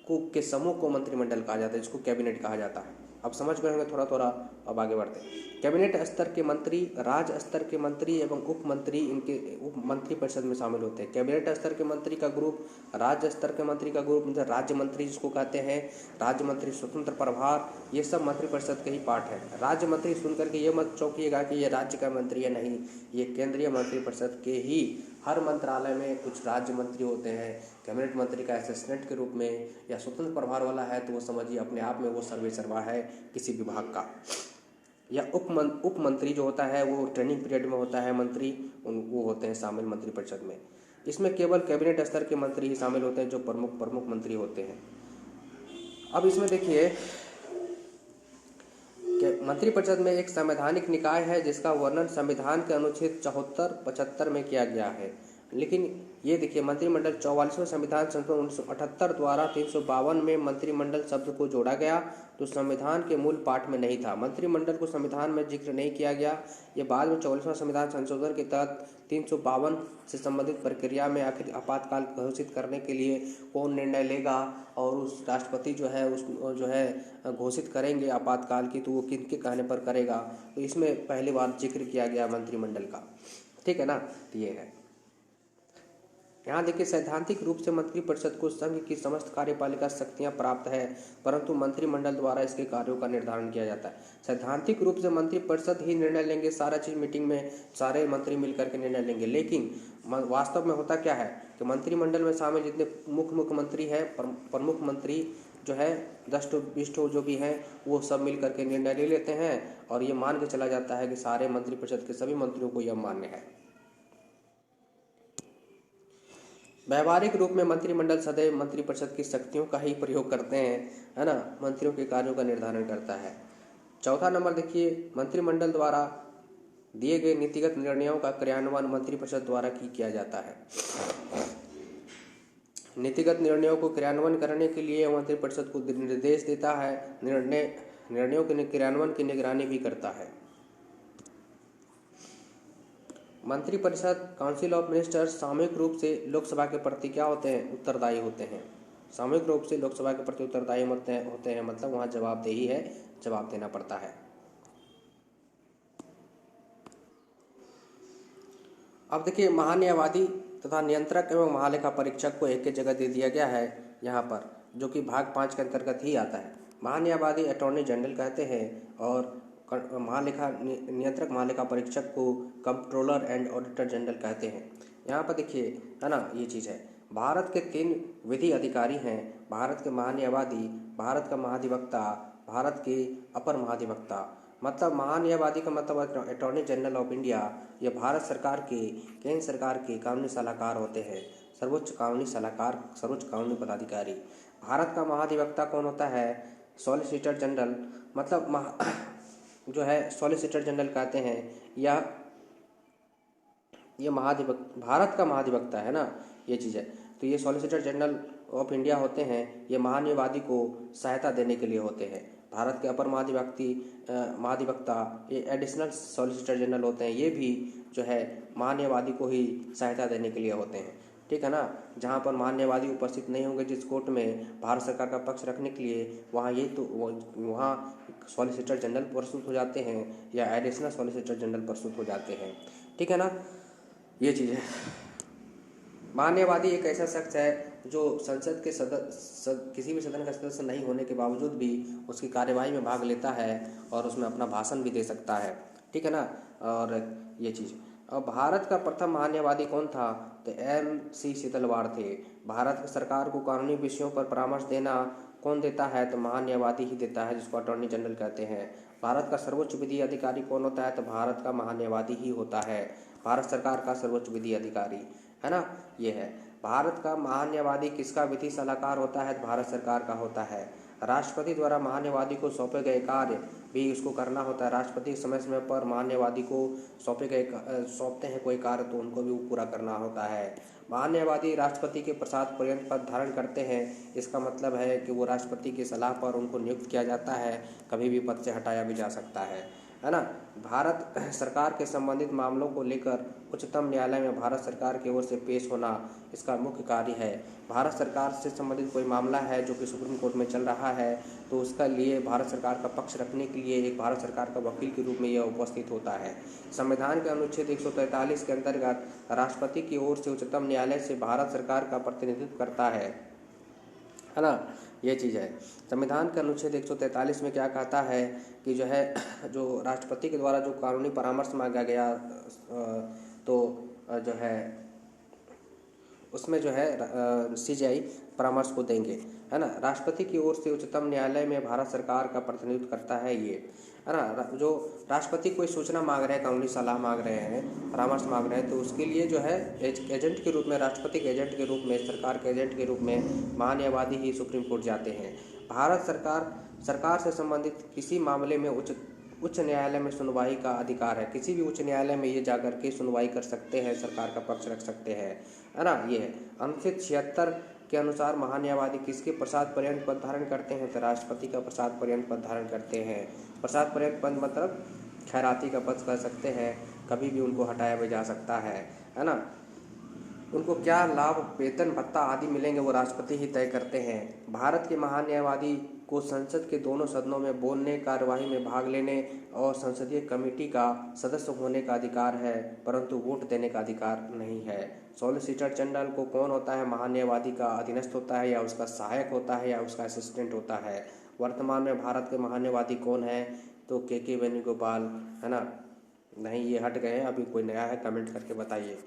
के समूह को मंत्रिमंडल कहा जाता है, जिसको कैबिनेट कहा जाता है। अब समझ गए होंगे थोड़ा थोड़ा। अब आगे बढ़ते हैं। कैबिनेट स्तर के मंत्री, राज्य स्तर के मंत्री एवं उप मंत्री इनके उप मंत्रिपरिषद में शामिल होते हैं। कैबिनेट स्तर के मंत्री का ग्रुप, राज्य स्तर के मंत्री का ग्रुप, मतलब राज्य मंत्री जिसको कहते हैं, राज्य मंत्री, स्वतंत्र प्रभार, ये सब मंत्रिपरिषद के ही पार्ट है। राज्य मंत्री सुनकर के ये मत चौंकिएगा कि ये राज्य का मंत्री है, नहीं, ये केंद्रीय मंत्रिपरिषद के ही। हर मंत्रालय में कुछ राज्य मंत्री होते हैं। कैबिनेट मंत्री का असिस्टेंट के रूप में या स्वतंत्र प्रभार वाला है तो वो समझिए अपने आप में वो सर्वेसर्वा है किसी विभाग का। या उप मंत्री जो होता है वो ट्रेनिंग पीरियड में होता है मंत्री, वो होते हैं शामिल मंत्रिपरिषद में। इसमें केवल कैबिनेट स्तर के मंत्री ही शामिल होते हैं जो प्रमुख मंत्री होते हैं। अब इसमें देखिए मंत्रिपरिषद में एक संवैधानिक निकाय है जिसका वर्णन संविधान के अनुच्छेद 74-75 में किया गया है। लेकिन ये देखिए मंत्रिमंडल 44वें संविधान संशोधन 1978 द्वारा 352 में मंत्रिमंडल शब्द को जोड़ा गया, तो संविधान के मूल पाठ में नहीं था। मंत्रिमंडल को संविधान में जिक्र नहीं किया गया। ये बाद में 44वां संविधान संशोधन के तहत 352 से संबंधित प्रक्रिया में आखिर आपातकाल घोषित करने के लिए कौन निर्णय लेगा और उस राष्ट्रपति जो है उस जो है घोषित करेंगे आपातकाल की, तो वो किनके कहने पर करेगा, तो इसमें पहली बार जिक्र किया गया मंत्रिमंडल का। ठीक है ना, तो ये है। यहाँ देखिए सैद्धांतिक रूप से मंत्रिपरिषद को संघ की समस्त कार्यपालिका शक्तियाँ प्राप्त है, परंतु मंत्रिमंडल द्वारा इसके कार्यों का निर्धारण किया जाता है। सैद्धांतिक रूप से मंत्रिपरिषद ही निर्णय लेंगे, सारा चीज़ मीटिंग में सारे मंत्री मिलकर के निर्णय लेंगे। लेकिन वास्तव में होता क्या है कि मंत्रिमंडल में शामिल जितने मुख्य मंत्री है, प्रमुख मंत्री जो है 10-20 जो भी हैं, वो सब मिल करके निर्णय ले लेते हैं और ये मान के चला जाता है कि सारे मंत्रिपरिषद के सभी मंत्रियों को यह मान्य है। व्यवहारिक रूप में मंत्रिमंडल सदैव मंत्रिपरिषद की शक्तियों का ही प्रयोग करते हैं, है ना, मंत्रियों के कार्यों का निर्धारण करता है। चौथा नंबर देखिए, मंत्रिमंडल द्वारा दिए गए नीतिगत निर्णयों का क्रियान्वयन मंत्रिपरिषद द्वारा किया जाता है। नीतिगत निर्णयों को क्रियान्वयन करने के लिए मंत्रिपरिषद को निर्देश देता है, निर्णयों के क्रियान्वयन की निगरानी भी करता है। मंत्रिपरिषद काउंसिल ऑफ मिनिस्टर्स सामूहिक रूप से लोकसभा के प्रति क्या होते हैं, उत्तरदायी होते हैं। सामूहिक रूप से लोकसभा के प्रति उत्तरदायी होते हैं मतलब वहाँ जवाबदेही है, जवाब देना पड़ता है। अब देखिए, महान्यायवादी तथा नियंत्रक एवं महालेखा परीक्षक को एक जगह दे दिया गया है यहाँ पर, जो कि भाग 5 के अंतर्गत ही आता है। महान्यायवादी अटॉर्नी जनरल कहते हैं और नियंत्रक महालेखा परीक्षक को कंट्रोलर एंड ऑडिटर जनरल कहते हैं। यहाँ पर देखिए, है ना, ये चीज़ है। भारत के 3 विधि अधिकारी हैं, भारत के महान्यायवादी, भारत का महाधिवक्ता, भारत के अपर महाधिवक्ता। मतलब महान्यायवादी का मतलब अटॉर्नी जनरल ऑफ इंडिया, ये भारत सरकार के, केंद्र सरकार के कानूनी सलाहकार होते हैं, सर्वोच्च कानूनी सलाहकार, सर्वोच्च कानूनी पदाधिकारी। भारत का महाधिवक्ता कौन होता है, सॉलिसिटर जनरल, मतलब जो है सॉलिसिटर जनरल कहते हैं, या ये भारत का महाधिवक्ता है ना, ये चीज़ है। तो ये सॉलिसिटर जनरल ऑफ इंडिया होते हैं, ये महान्यायवादी को सहायता देने के लिए होते हैं। भारत के अपर महाधिवक्ता ये एडिशनल सॉलिसिटर जनरल होते हैं, ये भी जो है महान्यायवादी को ही सहायता देने के लिए होते हैं, ठीक है ना। जहाँ पर महान्यायवादी उपस्थित नहीं होंगे जिस कोर्ट में भारत सरकार का पक्ष रखने के लिए, वहाँ सॉलिसिटर जनरल प्रस्तुत हो जाते हैं या एडिशनल सॉलिसिटर जनरल प्रस्तुत हो जाते हैं, ठीक है ना, ये चीज़ है। महान्यायवादी एक ऐसा शख्स है जो संसद के किसी भी सदन का सदस्य नहीं होने के बावजूद भी उसकी कार्यवाही में भाग लेता है और उसमें अपना भाषण भी दे सकता है, ठीक है ना। और ये चीज़, और भारत का प्रथम महान्यायवादी कौन था, तो MC शीतलवाड़ थे। भारत सरकार को कानूनी विषयों पर परामर्श देना कौन देता है, तो महान्यायवादी ही देता है, जिसको अटॉर्नी जनरल कहते हैं। भारत का सर्वोच्च विधि अधिकारी कौन होता है, तो भारत का महान्यायवादी ही होता है, भारत सरकार का सर्वोच्च विधि अधिकारी, है ना, ये है। भारत का महान्यायवादी किसका विधि सलाहकार होता है, भारत सरकार का होता है। राष्ट्रपति द्वारा महान्यायवादी को सौंपे गए कार्य भी उसको करना होता है। राष्ट्रपति समय समय पर महान्यायवादी को सौंपते हैं कोई कार्य, तो उनको भी वो पूरा करना होता है। महान्यायवादी राष्ट्रपति के प्रसाद पर्यंत पद धारण करते हैं। इसका मतलब है कि वो राष्ट्रपति की सलाह पर उनको नियुक्त किया जाता है, कभी भी पद से हटाया भी जा सकता है ना। भारत सरकार के संबंधित मामलों को लेकर उच्चतम न्यायालय में भारत सरकार की ओर से पेश होना इसका मुख्य कार्य है। भारत सरकार से संबंधित कोई मामला है जो कि सुप्रीम कोर्ट में चल रहा है, तो उसका लिए भारत सरकार का पक्ष रखने के लिए एक भारत सरकार का वकील के रूप में यह उपस्थित होता है। संविधान के अनुच्छेद 143 के अंतर्गत राष्ट्रपति की ओर से उच्चतम न्यायालय से भारत सरकार का प्रतिनिधित्व करता है ना, ये चीज़ है। संविधान के अनुच्छेद 143 में क्या कहता है कि जो है, जो राष्ट्रपति के द्वारा जो कानूनी परामर्श मांगा गया, तो जो है उसमें जो है CJI परामर्श को देंगे, है ना। राष्ट्रपति की ओर से उच्चतम न्यायालय में भारत सरकार का प्रतिनिधित्व करता है ये, है ना। जो राष्ट्रपति कोई सूचना मांग रहे हैं, कानूनी सलाह मांग रहे हैं, परामर्श मांग रहे हैं, तो उसके लिए जो है एजेंट के रूप में, राष्ट्रपति के एजेंट के रूप में, सरकार के एजेंट के रूप में महान्यायवादी ही सुप्रीम कोर्ट जाते हैं। भारत सरकार से संबंधित किसी मामले में उच्च न्यायालय में सुनवाई का अधिकार है। किसी भी उच्च न्यायालय में ये जाकर के सुनवाई कर सकते हैं, सरकार का पक्ष रख सकते हैं, है ना, ये है। अनुच्छेद 76 के अनुसार महान्यायवादी किसके प्रसाद पर्यंत पद धारण करते हैं, तो राष्ट्रपति का प्रसाद पर्यंत पद धारण करते हैं। प्रसाद पर्यंत पद मतलब खैराती का पद कह सकते हैं, कभी भी उनको हटाया भी जा सकता है ना। उनको क्या लाभ, वेतन, भत्ता आदि मिलेंगे वो राष्ट्रपति ही तय करते हैं। भारत के महान्यायवादी को संसद के दोनों सदनों में बोलने, कार्यवाही में भाग लेने और संसदीय कमेटी का सदस्य होने का अधिकार है, परंतु वोट देने का अधिकार नहीं है। सॉलिसिटर जनरल को कौन होता है, महान्यायवादी का अधीनस्थ होता है या उसका सहायक होता है या उसका असिस्टेंट होता है। वर्तमान में भारत के महान्यायवादी कौन है, तो KK वेणुगोपाल, है ना। नहीं, ये हट गए हैं, अभी कोई नया है, कमेंट करके बताइए,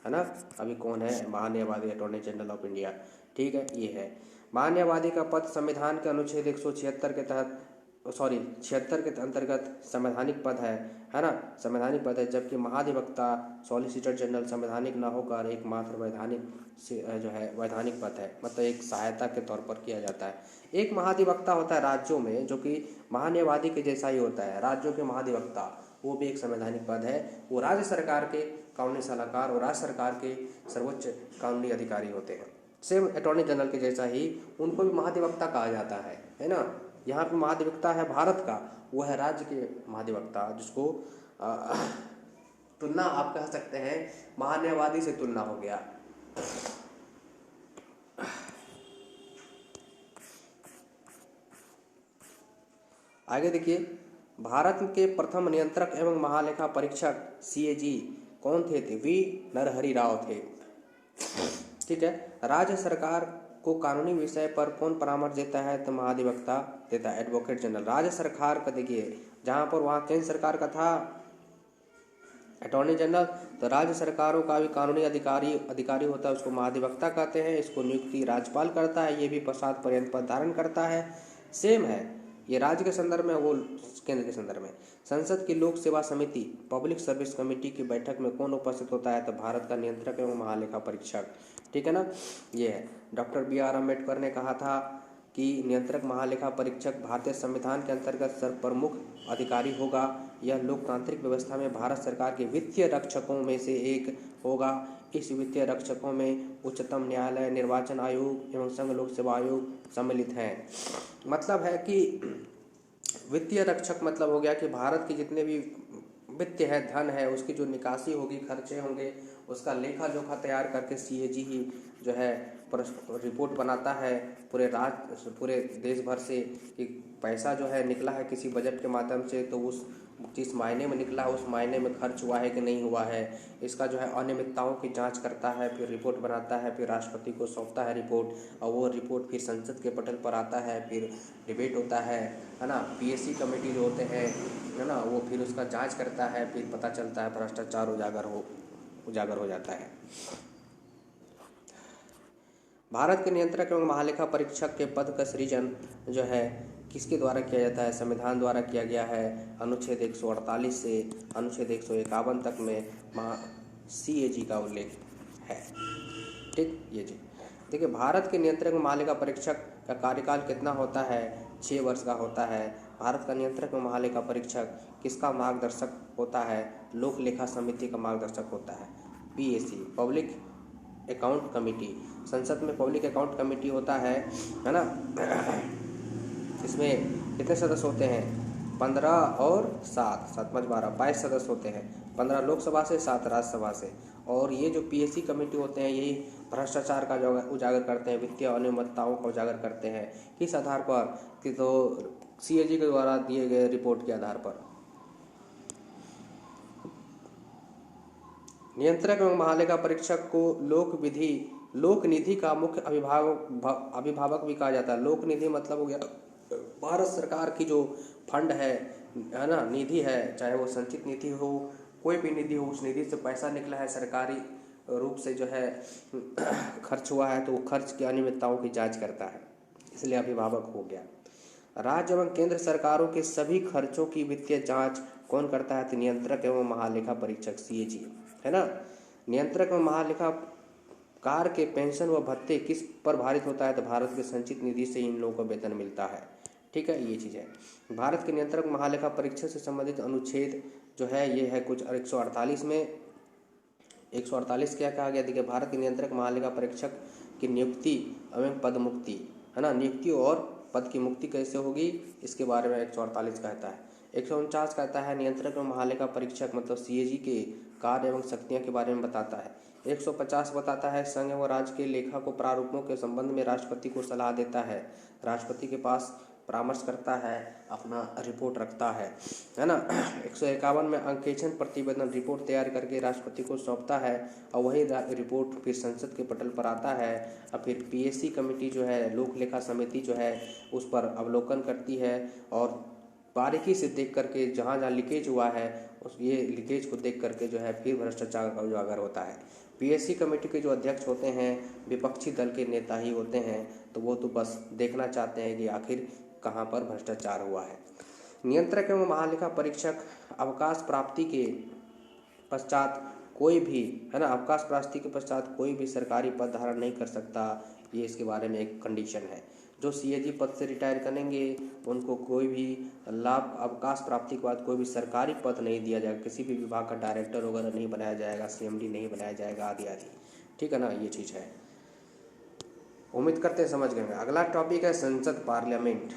है ना। अभी कौन है महान्यायवादी, अटॉर्नी जनरल ऑफ इंडिया, ठीक है, ये है। महान्यायवादी का पद संविधान के अनुच्छेद 176 के तहत सॉरी 76 के अंतर्गत संवैधानिक पद है ना, संवैधानिक पद है, जबकि महाधिवक्ता सॉलिसिटर जनरल संवैधानिक ना होकर एकमात्र वैधानिक जो है वैधानिक पद है, मतलब एक सहायता के तौर पर किया जाता है। एक महाधिवक्ता होता है राज्यों में, जो कि महान्यायवादी के जैसा ही होता है, राज्यों के महाधिवक्ता, वो भी एक संवैधानिक पद है। वो राज्य सरकार के कानूनी सलाहकार और राज्य सरकार के सर्वोच्च कानूनी अधिकारी होते हैं, सेम अटॉर्नी जनरल के जैसा ही उनको भी महाधिवक्ता कहा जाता है ना। यहाँ पे महाधिवक्ता है भारत का, वो है राज्य के महाधिवक्ता, जिसको तुलना आप कह सकते हैं महान्यायवादी से तुलना हो गया। आगे देखिए, भारत के प्रथम नियंत्रक एवं महालेखा परीक्षक सीएजी कौन थे? वी नरहरि राव थे। ठीक है। राज्य सरकार को कानूनी विषय पर कौन परामर्श देता है? तो महाधिवक्ता देता है, एडवोकेट जनरल। राज्य सरकार का देखिए, जहां पर वहां केंद्र सरकार का था अटॉर्नी जनरल, तो राज्य सरकारों का भी कानूनी अधिकारी होता है, उसको महाधिवक्ता कहते हैं। इसको नियुक्ति राज्यपाल करता है, ये भी पश्चात पर्यंत पद धारण करता है। सेम है, ये राज्य के संदर्भ में, वो केंद्र के संदर्भ में। संसद की लोक सेवा समिति पब्लिक सर्विस कमेटी की बैठक में कौन उपस्थित होता है? तो भारत का नियंत्रक एवं महालेखा परीक्षक। ठीक है ना, ये है। डॉक्टर BR अम्बेडकर ने कहा था कि नियंत्रक महालेखा परीक्षक भारतीय संविधान के अंतर्गत सर्वप्रमुख अधिकारी होगा। यह लोकतांत्रिक व्यवस्था में भारत सरकार के वित्तीय रक्षकों में से एक होगा। इस वित्तीय रक्षकों में उच्चतम न्यायालय, निर्वाचन आयोग एवं संघ लोक सेवा आयोग सम्मिलित हैं। मतलब है कि वित्तीय रक्षक मतलब हो गया कि भारत के जितने भी वित्त है, धन है, उसकी जो निकासी होगी, खर्चे होंगे, उसका लेखा जोखा तैयार करके सीएजी ही जो है रिपोर्ट बनाता है पूरे देश भर से कि पैसा जो है निकला है किसी बजट के माध्यम से, तो उस जिस मायने में निकला है उस मायने में खर्च हुआ है कि नहीं हुआ है, इसका जो है अनियमितताओं की जांच करता है, फिर रिपोर्ट बनाता है, फिर राष्ट्रपति को सौंपता है रिपोर्ट, और वो रिपोर्ट फिर संसद के पटल पर आता है, फिर डिबेट होता है ना। PSC कमेटी जो होते हैं है ना, वो फिर उसका जांच करता है, फिर पता चलता है भ्रष्टाचार उजागर हो जाता है। भारत के नियंत्रक एवं महालेखा परीक्षक के पद का सृजन जो है किसके द्वारा किया जाता है? संविधान द्वारा किया गया है। अनुच्छेद 148 से अनुच्छेद 151 तक में CAG का उल्लेख है। ठीक, ये जी देखिए, भारत के नियंत्रक महालेखा परीक्षक का कार्यकाल कितना होता है? 6 वर्ष का होता है। भारत का नियंत्रक महालेखा परीक्षक किसका मार्गदर्शक होता है? लोक लेखा समिति का मार्गदर्शक होता है। PAC पब्लिक अकाउंट कमेटी, संसद में पब्लिक अकाउंट कमेटी होता है ना। इसमें कितने सदस्य होते हैं? 15 और 7 5 12 22 सदस्य होते हैं। 15 लोकसभा से, 7 राज्यसभा से। और ये जो PAC कमेटी होते हैं, यही भ्रष्टाचार का जो उजागर करते हैं, वित्तीय अनियमितताओं का उजागर करते हैं। किस आधार पर? कि तो CAG के द्वारा दिए गए रिपोर्ट के आधार पर। नियंत्रक एवं महालेखा परीक्षक को लोक निधि का मुख्य अभिभावक भी कहा जाता है। लोक निधि मतलब हो गया भारत सरकार की जो फंड है ना, निधि है, चाहे वो संचित निधि हो, कोई भी निधि हो, उस निधि से पैसा निकला है, सरकारी रूप से जो है खर्च हुआ है, तो वो खर्च की अनियमितताओं की जांच करता है, इसलिए अभिभावक हो गया। राज्य एवं केंद्र सरकारों के सभी खर्चों की वित्तीय जांच कौन करता है? तो नियंत्रक एवं महालेखा परीक्षक CAG है ना। नियंत्रक एवं महालेखाकार के पेंशन व भत्ते किस पर भारित होता है? तो भारत के संचित निधि से इन लोगों को वेतन मिलता है। ठीक है, ये चीज़ है। भारत के नियंत्रक महालेखा परीक्षक से संबंधित अनुच्छेद जो है ये है कुछ 148 में 148 क्या कहा गया? देखिए, भारत के नियंत्रक महालेखा परीक्षक की नियुक्ति एवं पद मुक्ति है ना, नियुक्ति और पद की मुक्ति कैसे होगी, इसके बारे में 148 कहता है। 149 कहता है नियंत्रक एवं महालेखा परीक्षक मतलब CAG के कार्य एवं शक्तियाँ के बारे में बताता है। 150 बताता है संघ एवं राज्य के लेखा को प्रारूपों के संबंध में राष्ट्रपति को सलाह देता है, राष्ट्रपति के पास परामर्श करता है, अपना रिपोर्ट रखता है ना। 151 में अंकेक्षण प्रतिवेदन रिपोर्ट तैयार करके राष्ट्रपति को सौंपता है, और वही रिपोर्ट फिर संसद के पटल पर आता है, और फिर PAC कमेटी जो है, लोक लेखा समिति जो है, उस पर अवलोकन करती है, और बारीकी से देख करके जहाँ जहाँ लीकेज हुआ है उस ये लीकेज को देख करके जो है फिर भ्रष्टाचार का उजागर होता है। PAC कमेटी के जो अध्यक्ष होते हैं विपक्षी दल के नेता ही होते हैं, तो वो तो बस देखना चाहते हैं कि आखिर कहाँ पर भ्रष्टाचार हुआ है। नियंत्रक एवं महालेखा परीक्षक अवकाश प्राप्ति के पश्चात कोई भी, है ना, अवकाश प्राप्ति के पश्चात कोई भी सरकारी पद धारण नहीं कर सकता। ये इसके बारे में एक कंडीशन है। जो सीएजी पद से रिटायर करेंगे उनको कोई भी लाभ, अवकाश प्राप्ति के बाद कोई भी सरकारी पद नहीं दिया जाएगा, किसी भी विभाग का डायरेक्टर वगैरह नहीं बनाया जाएगा, सीएमडी नहीं बनाया जाएगा, आदि आदि। ठीक है ना, ये चीज़ है। उम्मीद करते हैं समझ गए। अगला टॉपिक है संसद पार्लियामेंट।